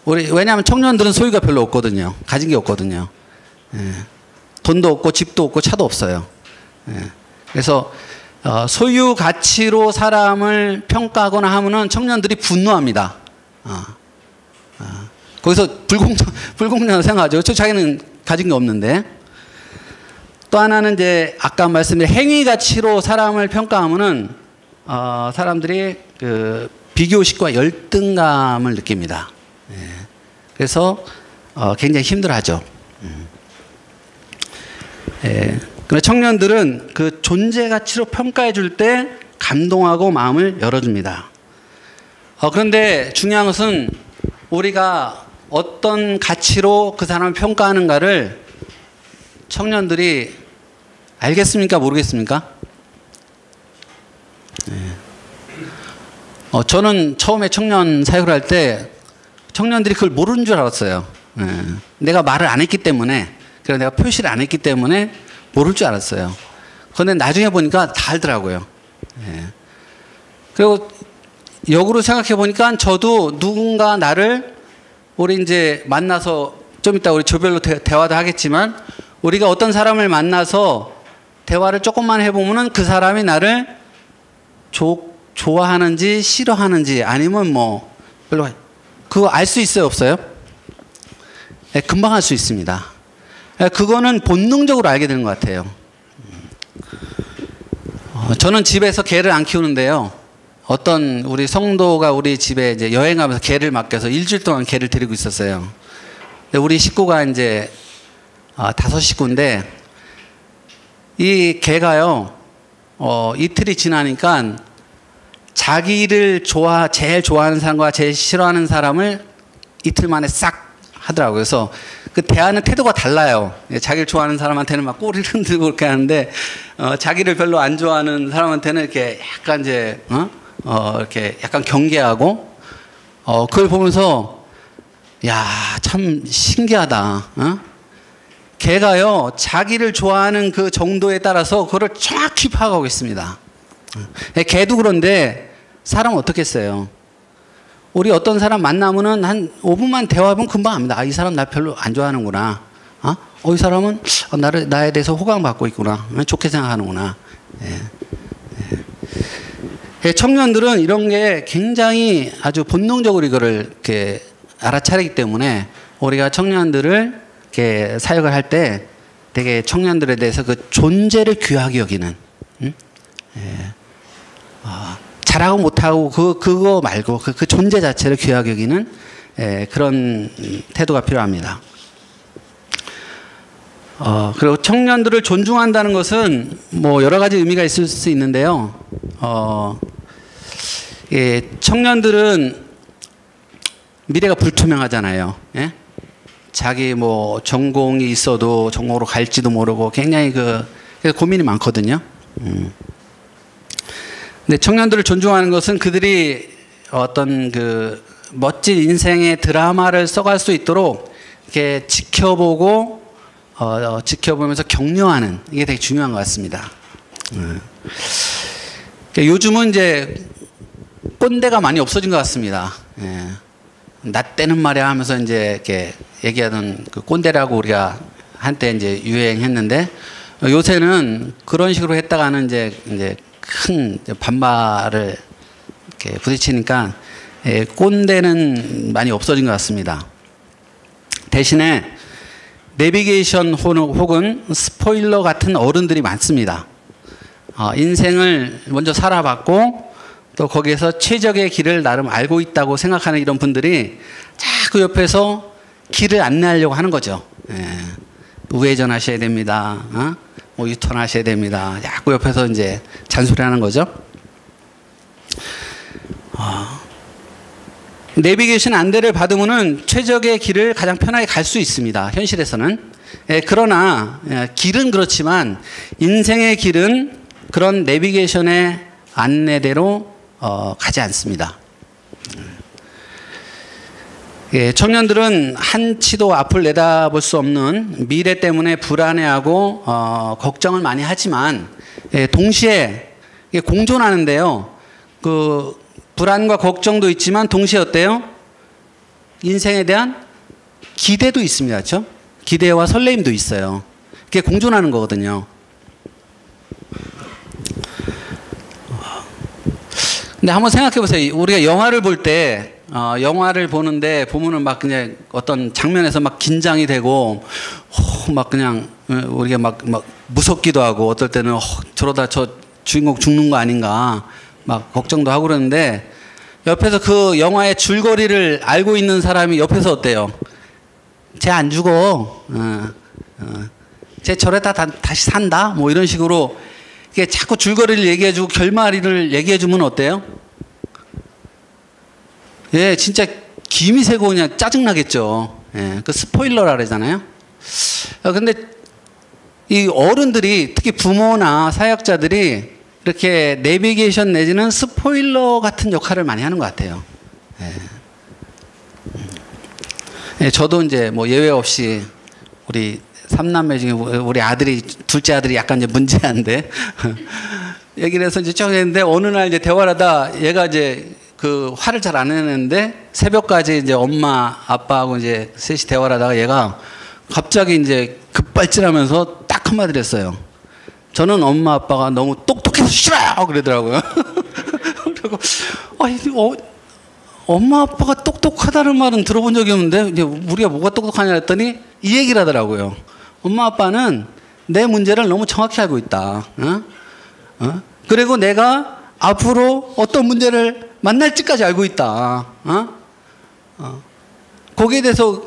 왜냐하면 청년들은 소유가 별로 없거든요. 가진 게 없거든요. 돈도 없고 집도 없고 차도 없어요. 그래서 소유 가치로 사람을 평가하거나 하면은 청년들이 분노합니다. 거기서 불공정하다고 생각하죠. 자기는 가진 게 없는데. 또 하나는 이제 아까 말씀드린 행위 가치로 사람을 평가하면은 사람들이 그 비교의식과 열등감을 느낍니다. 그래서 굉장히 힘들어하죠. 그런데 청년들은 그 존재 가치로 평가해 줄 때 감동하고 마음을 열어줍니다. 그런데 중요한 것은 우리가 어떤 가치로 그 사람을 평가하는가를 청년들이 알겠습니까? 모르겠습니까? 저는 처음에 청년 사역을 할 때 청년들이 그걸 모르는 줄 알았어요. 내가 말을 안 했기 때문에, 그래서 내가 표시를 안 했기 때문에 모를 줄 알았어요. 그런데 나중에 보니까 다 알더라고요. 그리고 역으로 생각해 보니까 저도 누군가 나를, 우리 이제 만나서 좀 이따 우리 조별로 대화도 하겠지만, 우리가 어떤 사람을 만나서 대화를 조금만 해보면은 그 사람이 나를 좋아하는지 싫어하는지 아니면 뭐 별로, 그거 알 수 있어요, 없어요? 금방 알 수 있습니다. 그거는 본능적으로 알게 되는 것 같아요. 저는 집에서 개를 안 키우는데요. 어떤 우리 성도가 우리 집에 이제 여행 가면서 개를 맡겨서 일주일 동안 개를 데리고 있었어요. 우리 식구가 이제 5식구인데 이 개가요, 이틀이 지나니까 자기를 제일 좋아하는 사람과 제일 싫어하는 사람을 이틀 만에 싹 하더라고요. 그래서 그 대하는 태도가 달라요. 자기를 좋아하는 사람한테는 막 꼬리를 흔들고 그렇게 하는데, 자기를 별로 안 좋아하는 사람한테는 이렇게 약간 이제, 이렇게 약간 경계하고, 그걸 보면서, 야, 참 신기하다. 개가요, 자기를 좋아하는 그 정도에 따라서 그거를 정확히 파악하고 있습니다. 개도 그런데 사람은 어떻겠어요? 우리 어떤 사람 만나면은 한 5분만 대화하면 금방 압니다. 이 사람 나 별로 안 좋아하는구나. 이 사람은 나에 대해서 호감받고 있구나. 좋게 생각하는구나. 예, 청년들은 이런 게 굉장히 아주 본능적으로 이거를 이렇게 알아차리기 때문에 우리가 청년들을 이렇게 사역을 할 때 되게 청년들에 대해서 그 존재를 귀하게 여기는, 잘하고 못하고 그거 말고 그 존재 자체를 귀하게 여기는 그런 태도가 필요합니다. 그리고 청년들을 존중한다는 것은 뭐 여러 가지 의미가 있을 수 있는데요. 예, 청년들은 미래가 불투명하잖아요. 예? 자기 뭐 전공이 있어도 전공으로 갈지도 모르고 굉장히 그래서 고민이 많거든요. 근데 청년들을 존중하는 것은 그들이 어떤 그 멋진 인생의 드라마를 써갈 수 있도록 이렇게 지켜보면서 격려하는, 이게 되게 중요한 것 같습니다. 요즘은 이제 꼰대가 많이 없어진 것 같습니다. 예. 나 때는 말이야 하면서 이제 이렇게 얘기하던 그 꼰대라고 우리가 한때 이제 유행했는데, 요새는 그런 식으로 했다가는 이제 큰 반발을 이렇게 부딪히니까 꼰대는 많이 없어진 것 같습니다. 대신에 내비게이션 혹은 스포일러 같은 어른들이 많습니다. 인생을 먼저 살아봤고 또 거기에서 최적의 길을 나름 알고 있다고 생각하는 이런 분들이 자꾸 옆에서 길을 안내하려고 하는 거죠. 우회전하셔야 됩니다. 뭐 유턴하셔야 됩니다. 자꾸 옆에서 이제 잔소리하는 거죠. 내비게이션 안대를 받으면은 최적의 길을 가장 편하게 갈 수 있습니다. 현실에서는. 그러나 길은 그렇지만 인생의 길은 그런 내비게이션의 안내대로 가지 않습니다. 청년들은 한치도 앞을 내다볼 수 없는 미래 때문에 불안해하고 걱정을 많이 하지만 동시에 공존하는데요. 그 불안과 걱정도 있지만 동시에 어때요? 인생에 대한 기대도 있습니다. 그렇죠? 기대와 설레임도 있어요. 그게 공존하는 거거든요. 근데 한번 생각해 보세요. 우리가 영화를 볼 때 영화를 보는데 보면은 막 그냥 어떤 장면에서 막 긴장이 되고 막 그냥 우리가 막 무섭기도 하고 어떨 때는 저러다 저 주인공 죽는 거 아닌가 막 걱정도 하고 그러는데, 옆에서 그 영화의 줄거리를 알고 있는 사람이 옆에서 어때요? 쟤 안 죽어. 쟤 저러다 다시 산다. 뭐 이런 식으로 이게 자꾸 줄거리를 얘기해주고 결말을 얘기해주면 어때요? 예, 진짜 김이 새고 그냥 짜증나겠죠. 예, 그 스포일러라 그러잖아요. 근데 이 어른들이, 특히 부모나 사역자들이 이렇게 내비게이션 내지는 스포일러 같은 역할을 많이 하는 것 같아요. 예, 저도 이제 뭐 예외 없이 우리 3남매 중에 우리 아들이, 둘째 아들이 약간 이제 문제한데 얘기를 해서 이제 쭉 했는데, 어느 날 이제 대화를 하다 얘가 이제 그 화를 잘 안 내는데 새벽까지 이제 엄마 아빠하고 이제 셋이 대화를 하다가 얘가 갑자기 이제 급발진하면서 딱 한마디를 했어요. 저는 엄마 아빠가 너무 똑똑해서 싫어요 그러더라고요. 그리고 엄마 아빠가 똑똑하다는 말은 들어본 적이 없는데 이제 우리가 뭐가 똑똑하냐 했더니 이 얘기를 하더라고요. 엄마 아빠는 내 문제를 너무 정확히 알고 있다. 그리고 내가 앞으로 어떤 문제를 만날지까지 알고 있다. 거기에 대해서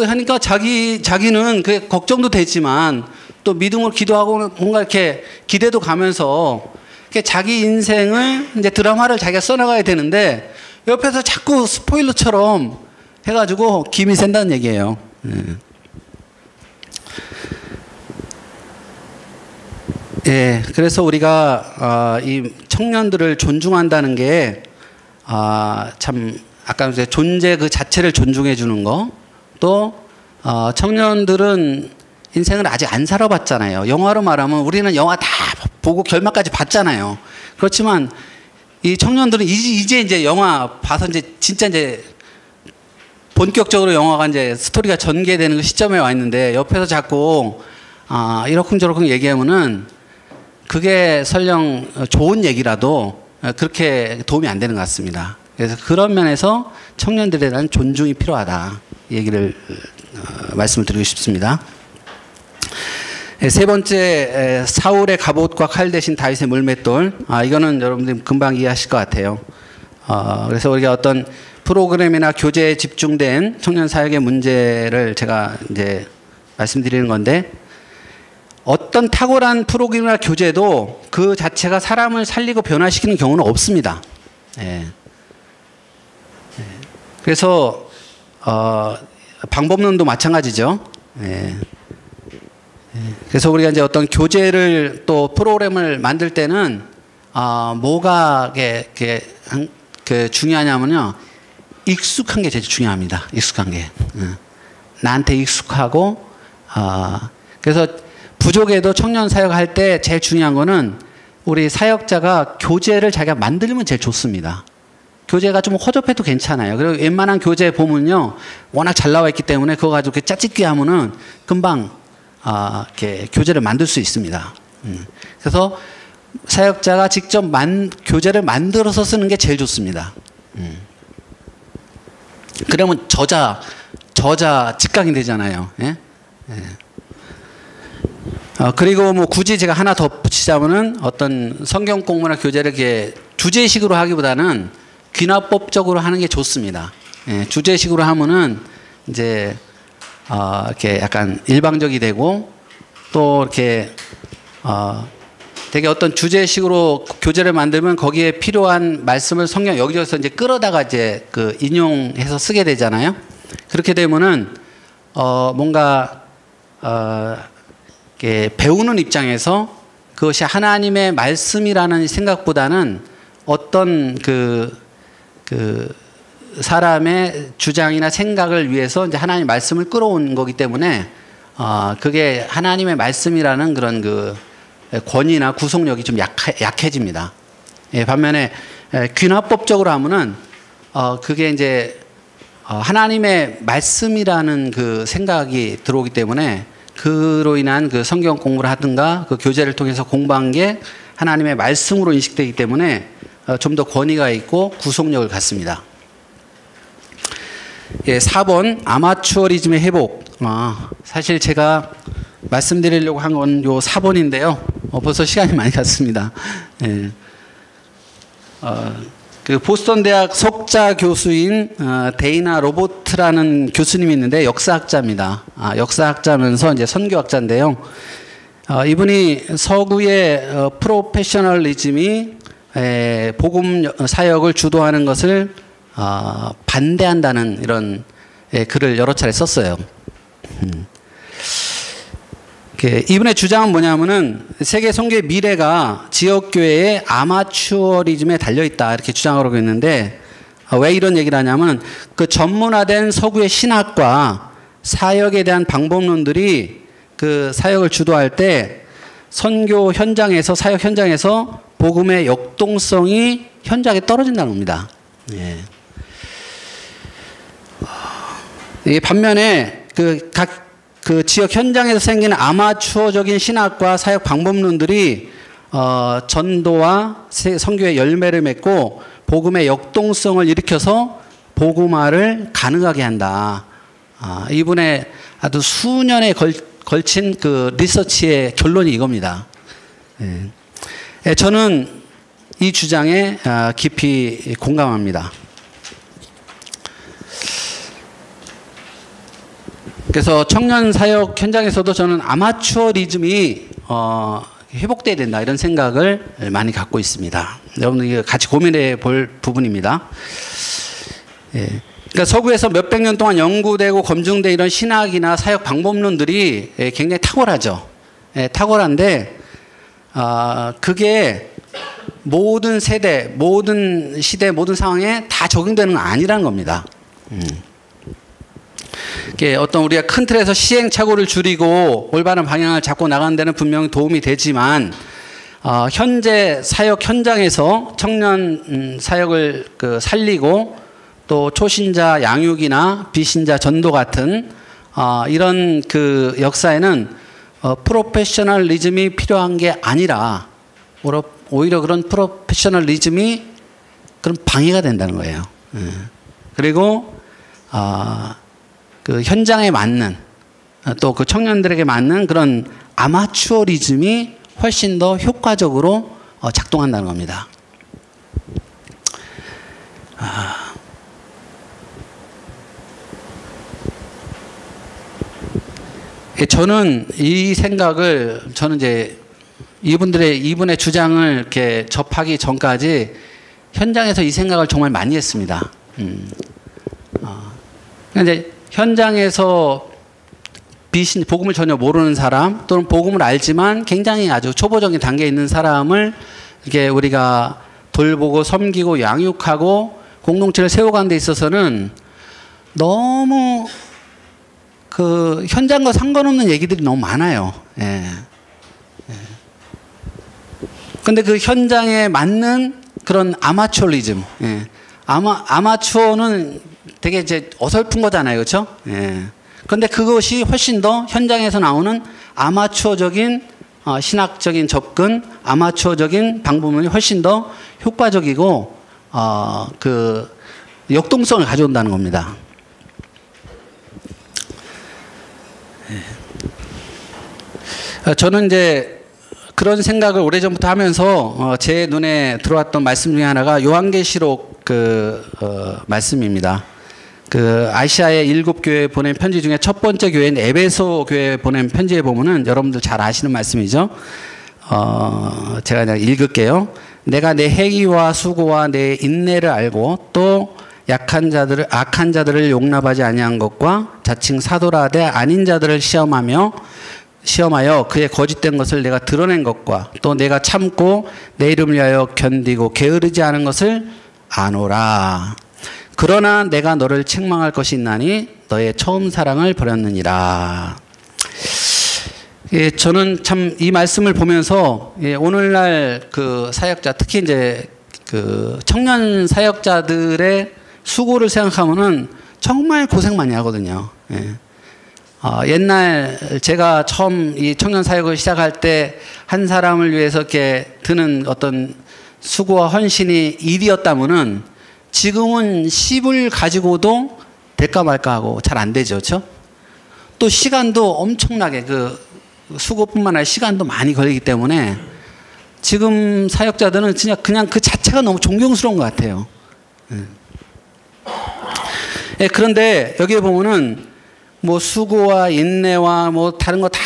하니까 자기는 그 걱정도 되지만 또 믿음으로 기도하고 뭔가 이렇게 기대도 가면서 이렇게 자기 인생을 이제 드라마를 자기가 써나가야 되는데 옆에서 자꾸 스포일러처럼 해가지고 김이 샌다는 얘기예요. 예, 그래서 우리가 이 청년들을 존중한다는 게 참 아까 이제 존재 그 자체를 존중해 주는 거, 또 청년들은 인생을 아직 안 살아봤잖아요. 영화로 말하면 우리는 영화 다 보고 결말까지 봤잖아요. 그렇지만 이 청년들은 이제 영화 봐서 이제 진짜 이제 본격적으로 영화가 이제 스토리가 전개되는 그 시점에 와 있는데 옆에서 자꾸 이러쿵저러쿵 얘기하면은 그게 설령 좋은 얘기라도 그렇게 도움이 안 되는 것 같습니다. 그래서 그런 면에서 청년들에 대한 존중이 필요하다. 얘기를 말씀을 드리고 싶습니다. 세 번째, 사울의 갑옷과 칼 대신 다윗의 물맷돌. 이거는 여러분들 금방 이해하실 것 같아요. 그래서 우리가 어떤 프로그램이나 교재에 집중된 청년 사역의 문제를 제가 이제 말씀드리는 건데, 어떤 탁월한 프로그램이나 교재도 그 자체가 사람을 살리고 변화시키는 경우는 없습니다. 예. 그래서 방법론도 마찬가지죠. 예. 그래서 우리가 이제 어떤 교재를 또 프로그램을 만들 때는 뭐가 그 중요하냐면요, 익숙한 게 제일 중요합니다. 익숙한 게. 나한테 익숙하고, 그래서 부족에도 청년 사역할 때 제일 중요한 거는 우리 사역자가 교재를 자기가 만들면 제일 좋습니다. 교재가 좀 허접해도 괜찮아요. 그리고 웬만한 교재 보면요, 워낙 잘 나와 있기 때문에 그거 가지고 이렇게 짜집기 하면은 금방 이렇게 교재를 만들 수 있습니다. 그래서 사역자가 직접 교재를 만들어서 쓰는 게 제일 좋습니다. 그러면 저자 직강이 되잖아요. 예? 예. 그리고 뭐 굳이 제가 하나 더 붙이자면은 어떤 성경 공부나 교재를 이렇게 주제식으로 하기보다는 귀납법적으로 하는 게 좋습니다. 예, 주제식으로 하면은 이제 이렇게 약간 일방적이 되고, 또 이렇게 되게 어떤 주제식으로 교재를 만들면 거기에 필요한 말씀을 성경 여기저기서 이제 끌어다가 이제 그 인용해서 쓰게 되잖아요. 그렇게 되면은 뭔가 배우는 입장에서 그것이 하나님의 말씀이라는 생각보다는 어떤 그 사람의 주장이나 생각을 위해서 이제 하나님의 말씀을 끌어온 거기 때문에 그게 하나님의 말씀이라는 그런 그 권위나 구속력이 좀 약해집니다. 예, 반면에 귀납법적으로 하면은 그게 이제 하나님의 말씀이라는 그 생각이 들어오기 때문에 그로 인한 그 성경 공부를 하든가 그 교재를 통해서 공부한 게 하나님의 말씀으로 인식되기 때문에 좀 더 권위가 있고 구속력을 갖습니다. 예, 4번 아마추어리즘의 회복. 사실 제가 말씀드리려고 한 건 요 4번인데요. 벌써 시간이 많이 갔습니다. 예. 그 보스턴 대학 석자 교수인 데이나 로버트라는 교수님이 있는데 역사학자입니다. 역사학자면서 이제 선교학자인데요. 이분이 서구의 프로페셔널리즘이 복음 사역을 주도하는 것을 반대한다는 이런 글을 여러 차례 썼어요. 이분의 주장은 뭐냐면은 세계 선교의 미래가 지역교회의 아마추어리즘에 달려있다, 이렇게 주장을 하고 있는데, 왜 이런 얘기를 하냐면 그 전문화된 서구의 신학과 사역에 대한 방법론들이 그 사역을 주도할 때 선교 현장에서, 사역 현장에서 복음의 역동성이 현저하게 떨어진다는 겁니다. 예. 반면에 그 지역 현장에서 생기는 아마추어적인 신학과 사역 방법론들이 전도와 선교의 열매를 맺고 복음의 역동성을 일으켜서 복음화를 가능하게 한다. 이분의 아주 수년에 걸친 그 리서치의 결론이 이겁니다. 예. 저는 이 주장에 깊이 공감합니다. 그래서 청년 사역 현장에서도 저는 아마추어리즘이 회복돼야 된다, 이런 생각을 많이 갖고 있습니다. 여러분들 같이 고민해 볼 부분입니다. 예. 그러니까 서구에서 몇백 년 동안 연구되고 검증된 이런 신학이나 사역 방법론들이 굉장히 탁월하죠. 예, 탁월한데 그게 모든 세대, 모든 시대, 모든 상황에 다 적용되는 건 아니라는 겁니다. 어떤 우리가 큰 틀에서 시행착오를 줄이고 올바른 방향을 잡고 나가는 데는 분명히 도움이 되지만 현재 사역 현장에서 청년 사역을 살리고 또 초신자 양육이나 비신자 전도 같은 이런 그 역사에는 프로페셔널리즘이 필요한 게 아니라 오히려 그런 프로페셔널리즘이 그런 방해가 된다는 거예요. 그리고 그 현장에 맞는 또 그 청년들에게 맞는 그런 아마추어리즘이 훨씬 더 효과적으로 작동한다는 겁니다. 저는 이 생각을 저는 이제 이분의 주장을 이렇게 접하기 전까지 현장에서 이 생각을 정말 많이 했습니다. 근데 현장에서 복음을 전혀 모르는 사람 또는 복음을 알지만 굉장히 아주 초보적인 단계에 있는 사람을 이렇게 우리가 돌보고 섬기고 양육하고 공동체를 세워가는 데 있어서는 너무 그 현장과 상관없는 얘기들이 너무 많아요. 예. 근데 그 현장에 맞는 그런 아마추어리즘, 예. 아마추어는 되게 이제 어설픈 거잖아요, 그렇죠? 예. 그런데 그것이 훨씬 더 현장에서 나오는 아마추어적인 신학적인 접근, 아마추어적인 방법론이 훨씬 더 효과적이고 그 역동성을 가져온다는 겁니다. 예. 저는 이제 그런 생각을 오래전부터 하면서 제 눈에 들어왔던 말씀 중에 하나가 요한계시록 말씀입니다. 그 아시아의 7교회에 보낸 편지 중에 첫 번째 교회인 에베소 교회에 보낸 편지에 보면은 여러분들 잘 아시는 말씀이죠. 제가 그냥 읽을게요. 내가 내 행위와 수고와 내 인내를 알고 또 악한 자들을 용납하지 아니한 것과 자칭 사도라되 아닌 자들을 시험하여 그의 거짓된 것을 내가 드러낸 것과 또 내가 참고 내 이름을 위하여 견디고 게으르지 않은 것을 아노라. 그러나 내가 너를 책망할 것이 있나니 너의 처음 사랑을 버렸느니라. 예, 저는 참 이 말씀을 보면서 오늘날 그 사역자, 특히 이제 그 청년 사역자들의 수고를 생각하면은 정말 고생 많이 하거든요. 예. 옛날 제가 처음 이 청년 사역을 시작할 때 한 사람을 위해서 이렇게 드는 어떤 수고와 헌신이 일이었다면은 지금은 10을 가지고도 될까 말까 하고 잘 안 되죠. 그렇죠? 또 시간도 엄청나게 그 수고뿐만 아니라 시간도 많이 걸리기 때문에 지금 사역자들은 진짜 그냥 그 자체가 너무 존경스러운 것 같아요. 예, 그런데 여기에 보면은 뭐 수고와 인내와 뭐 다른 거 다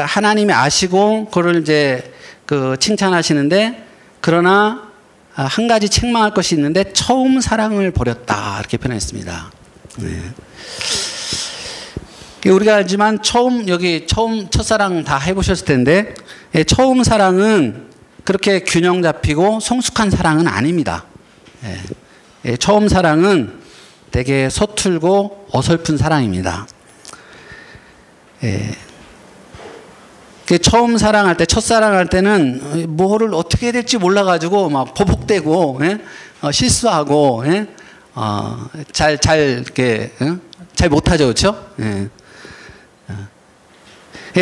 하나님이 아시고 그걸 이제 그 칭찬하시는데 그러나 한 가지 책망할 것이 있는데 처음 사랑을 버렸다 이렇게 표현했습니다. 네. 우리가 알지만 처음 첫사랑 다 해보셨을 텐데 처음 사랑은 그렇게 균형 잡히고 성숙한 사랑은 아닙니다. 처음 사랑은 되게 서툴고 어설픈 사랑입니다. 처음 사랑할 때, 첫사랑할 때는 뭐를 어떻게 해야 될지 몰라가지고 막 버벅대고, 실수하고, 이렇게, 잘 못하죠, 그렇죠?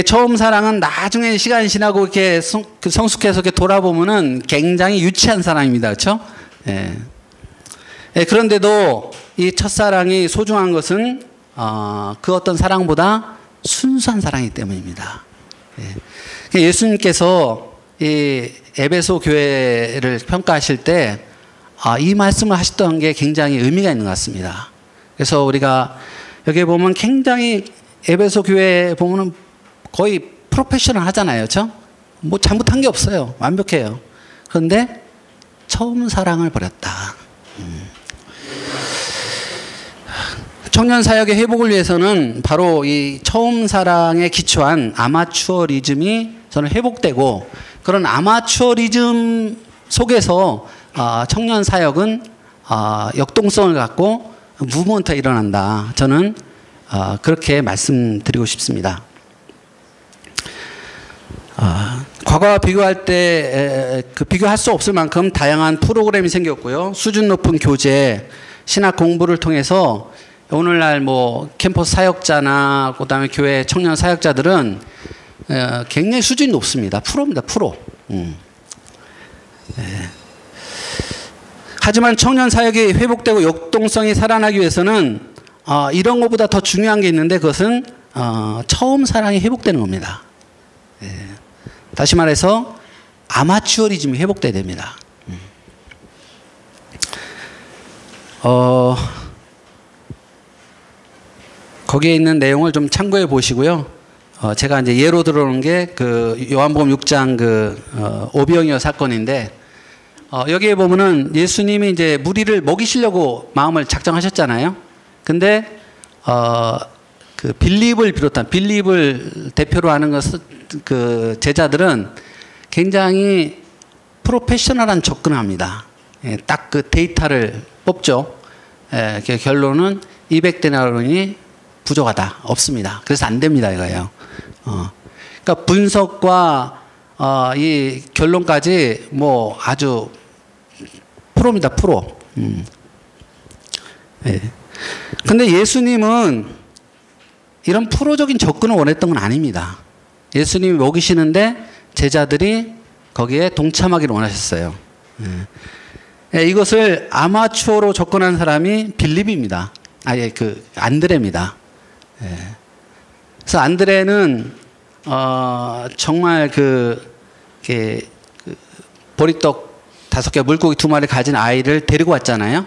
처음 사랑은 나중에 시간이 지나고 이렇게 성숙해서 이렇게 돌아보면은 굉장히 유치한 사랑입니다, 그렇죠? 그런데도 이 첫사랑이 소중한 것은 그 어떤 사랑보다 순수한 사랑이기 때문입니다. 예수님께서 이 에베소 교회를 평가하실 때 이 말씀을 하셨던 게 굉장히 의미가 있는 것 같습니다. 그래서 우리가 여기에 보면 굉장히 에베소 교회에 보면은 거의 프로페셔널 하잖아요. 그렇죠? 뭐 잘못한 게 없어요. 완벽해요. 그런데 처음 사랑을 버렸다. 청년 사역의 회복을 위해서는 바로 이 처음 사랑에 기초한 아마추어리즘이 저는 회복되고 그런 아마추어리즘 속에서 청년 사역은 역동성을 갖고 무브먼트가 일어난다. 저는 그렇게 말씀드리고 싶습니다. 과거와 비교할 때 비교할 수 없을 만큼 다양한 프로그램이 생겼고요. 수준 높은 교재, 신학 공부를 통해서 오늘날 뭐 캠퍼스 사역자나 그다음에 교회 청년 사역자들은 굉장히 수준이 높습니다. 프로입니다. 프로. 하지만 청년 사역이 회복되고 역동성이 살아나기 위해서는 이런 것보다 더 중요한 게 있는데 그것은 처음 사랑이 회복되는 겁니다. 다시 말해서 아마추어리즘이 회복돼야 됩니다. 거기에 있는 내용을 좀 참고해 보시고요. 제가 이제 예로 들어오는 게 그 요한복음 6장 그 오병이어 사건인데 여기에 보면은 예수님이 이제 무리를 먹이시려고 마음을 작정하셨잖아요. 근데 그 빌립을 비롯한 빌립을 대표로 하는 그 제자들은 굉장히 프로페셔널한 접근을 합니다. 딱 그 데이터를 뽑죠. 결론은 200데나리온이 부족하다. 없습니다. 그래서 안 됩니다. 이거예요. 그러니까 분석과 이 결론까지 뭐 아주 프로입니다. 프로. 근데 예수님은 이런 프로적인 접근을 원했던 건 아닙니다. 예수님이 먹이시는데 제자들이 거기에 동참하기를 원하셨어요. 이것을 아마추어로 접근한 사람이 빌립입니다. 그 안드레입니다. 그래서 안드레는 정말 보리떡 5개 물고기 2마리 가진 아이를 데리고 왔잖아요.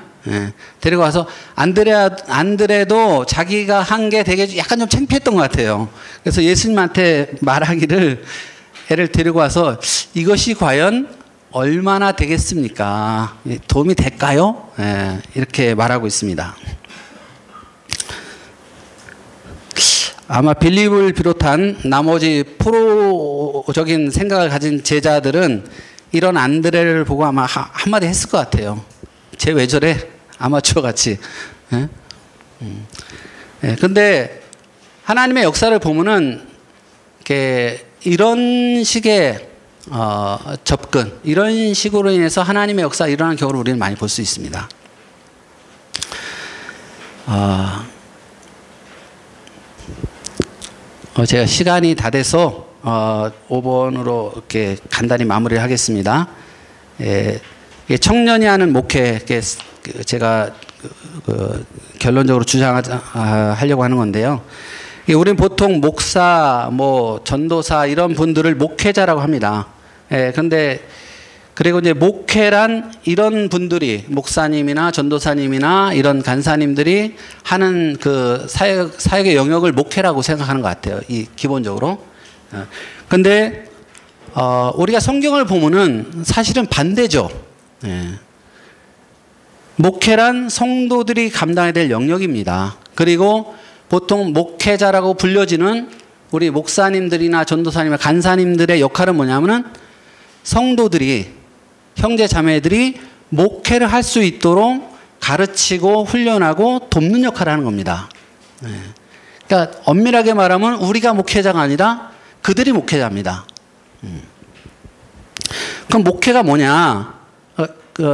데리고 와서 안드레도 자기가 한 게 되게 약간 좀 창피했던 것 같아요. 그래서 예수님한테 말하기를 애를 데리고 와서 이것이 과연 얼마나 되겠습니까? 도움이 될까요? 이렇게 말하고 있습니다. 아마 빌립을 비롯한 나머지 프로적인 생각을 가진 제자들은 이런 안드레를 보고 아마 한마디 했을 것 같아요. 쟤 왜 저래? 아마추어 같이. 근데 하나님의 역사를 보면은 이런 식의 접근, 이런 식으로 인해서 하나님의 역사가 일어나는 경우를 우리는 많이 볼 수 있습니다. 제가 시간이 다 돼서 5번으로 이렇게 간단히 마무리를 하겠습니다. 청년이 하는 목회, 제가 결론적으로 주장하려고 하는 건데요. 우리는 보통 목사, 전도사 이런 분들을 목회자라고 합니다. 그런데 그리고 이제 목회란 이런 분들이 목사님이나 전도사님이나 이런 간사님들이 하는 그 사역의 영역을 목회라고 생각하는 것 같아요. 이 기본적으로. 근데 우리가 성경을 보면은 사실은 반대죠. 목회란 성도들이 감당해야 될 영역입니다. 그리고 보통 목회자라고 불려지는 우리 목사님들이나 전도사님이나 간사님들의 역할은 뭐냐면은 성도들이 형제 자매들이 목회를 할 수 있도록 가르치고 훈련하고 돕는 역할을 하는 겁니다. 그러니까 엄밀하게 말하면 우리가 목회자가 아니라 그들이 목회자입니다. 그럼 목회가 뭐냐?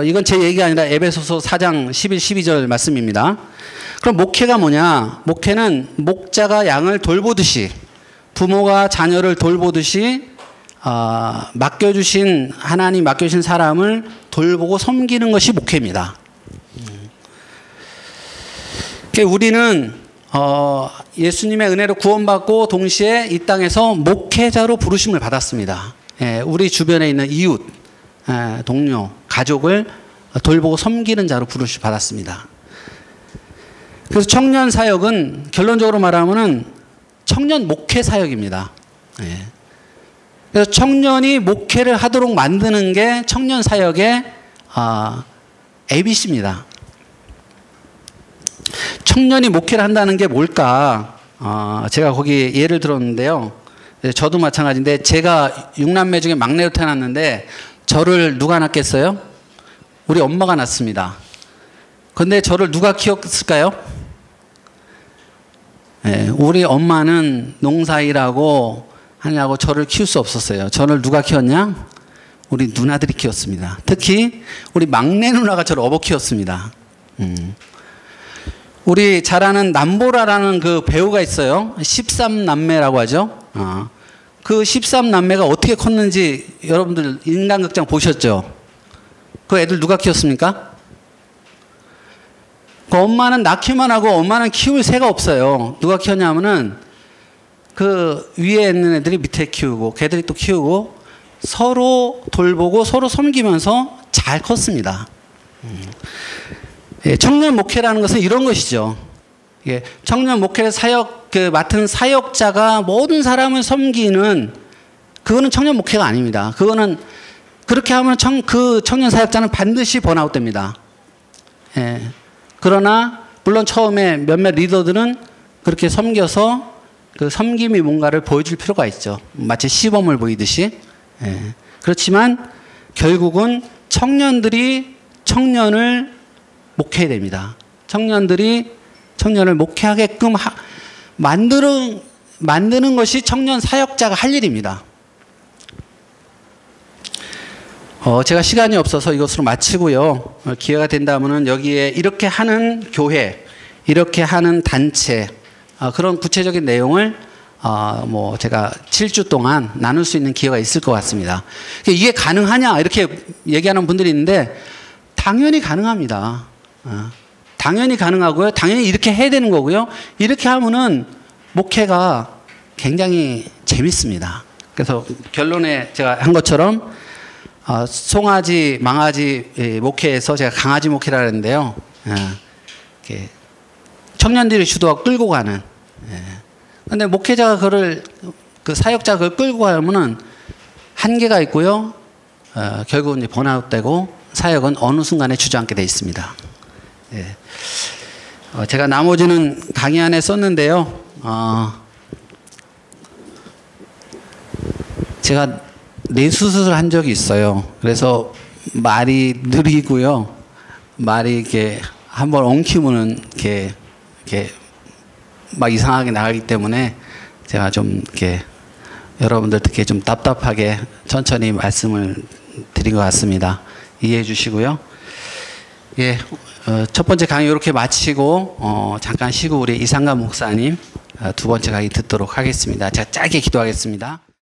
이건 제 얘기가 아니라 에베소서 4장 11, 12절 말씀입니다. 그럼 목회가 뭐냐? 목회는 목자가 양을 돌보듯이 부모가 자녀를 돌보듯이 맡겨주신 하나님 맡겨주신 사람을 돌보고 섬기는 것이 목회입니다. 우리는 예수님의 은혜로 구원받고 동시에 이 땅에서 목회자로 부르심을 받았습니다. 우리 주변에 있는 이웃, 동료, 가족을 돌보고 섬기는 자로 부르심 받았습니다. 그래서 청년 사역은 결론적으로 말하면은 청년 목회 사역입니다. 그래서 청년이 목회를 하도록 만드는 게 청년 사역의 ABC입니다. 청년이 목회를 한다는 게 뭘까? 제가 거기 예를 들었는데요. 저도 마찬가지인데 제가 6남매 중에 막내로 태어났는데 저를 누가 낳겠어요? 우리 엄마가 낳습니다. 근데 저를 누가 키웠을까요? 우리 엄마는 농사일하고 하냐고 저를 키울 수 없었어요. 저를 누가 키웠냐? 우리 누나들이 키웠습니다. 특히 우리 막내 누나가 저를 업어 키웠습니다. 우리 잘 아는 남보라라는 그 배우가 있어요. 13남매라고 하죠. 그 13남매가 어떻게 컸는지 여러분들 인간극장 보셨죠? 그 애들 누가 키웠습니까? 그 엄마는 낳기만 하고 엄마는 키울 새가 없어요. 누가 키웠냐면은 그 위에 있는 애들이 밑에 키우고 걔들이 또 키우고 서로 돌보고 서로 섬기면서 잘 컸습니다. 예, 청년 목회라는 것은 이런 것이죠. 예, 청년 목회 사역 맡은 사역자가 모든 사람을 섬기는 그거는 청년 목회가 아닙니다. 그거는 그렇게 하면 그 청년 사역자는 반드시 번아웃됩니다. 예, 그러나 물론 처음에 몇몇 리더들은 그렇게 섬겨서 그 섬김이 뭔가를 보여줄 필요가 있죠. 마치 시범을 보이듯이. 예, 그렇지만 결국은 청년들이 청년을 목회해야 됩니다. 청년들이 청년을 목회하게끔 만드는 것이 청년 사역자가 할 일입니다. 제가 시간이 없어서 이것으로 마치고요. 기회가 된다면은 여기에 이렇게 하는 교회, 이렇게 하는 단체, 그런 구체적인 내용을 뭐 제가 7주 동안 나눌 수 있는 기회가 있을 것 같습니다. 이게 가능하냐 이렇게 얘기하는 분들이 있는데 당연히 가능합니다. 당연히 가능하고요. 당연히 이렇게 해야 되는 거고요. 이렇게 하면은 목회가 굉장히 재밌습니다. 그래서 결론에 제가 한 것처럼 송아지, 망아지 목회에서 제가 강아지 목회라 했는데요. 청년들이 주도하고 끌고 가는. 근데 목회자가 그 사역자가 그걸 끌고 가면은 한계가 있고요. 결국은 이제 번아웃되고 사역은 어느 순간에 주저앉게 돼 있습니다. 예. 제가 나머지는 강의 안에 썼는데요. 제가 뇌수술을 한 적이 있어요. 그래서 말이 느리고요. 말이 이렇게 한번 엉키면은 이렇게 막 이상하게 나가기 때문에 제가 좀 이렇게 여러분들 듣기에 좀 답답하게 천천히 말씀을 드린 것 같습니다. 이해해 주시고요. 예, 첫 번째 강의 이렇게 마치고 잠깐 쉬고 우리 이상감 목사님 두 번째 강의 듣도록 하겠습니다. 제가 짧게 기도하겠습니다.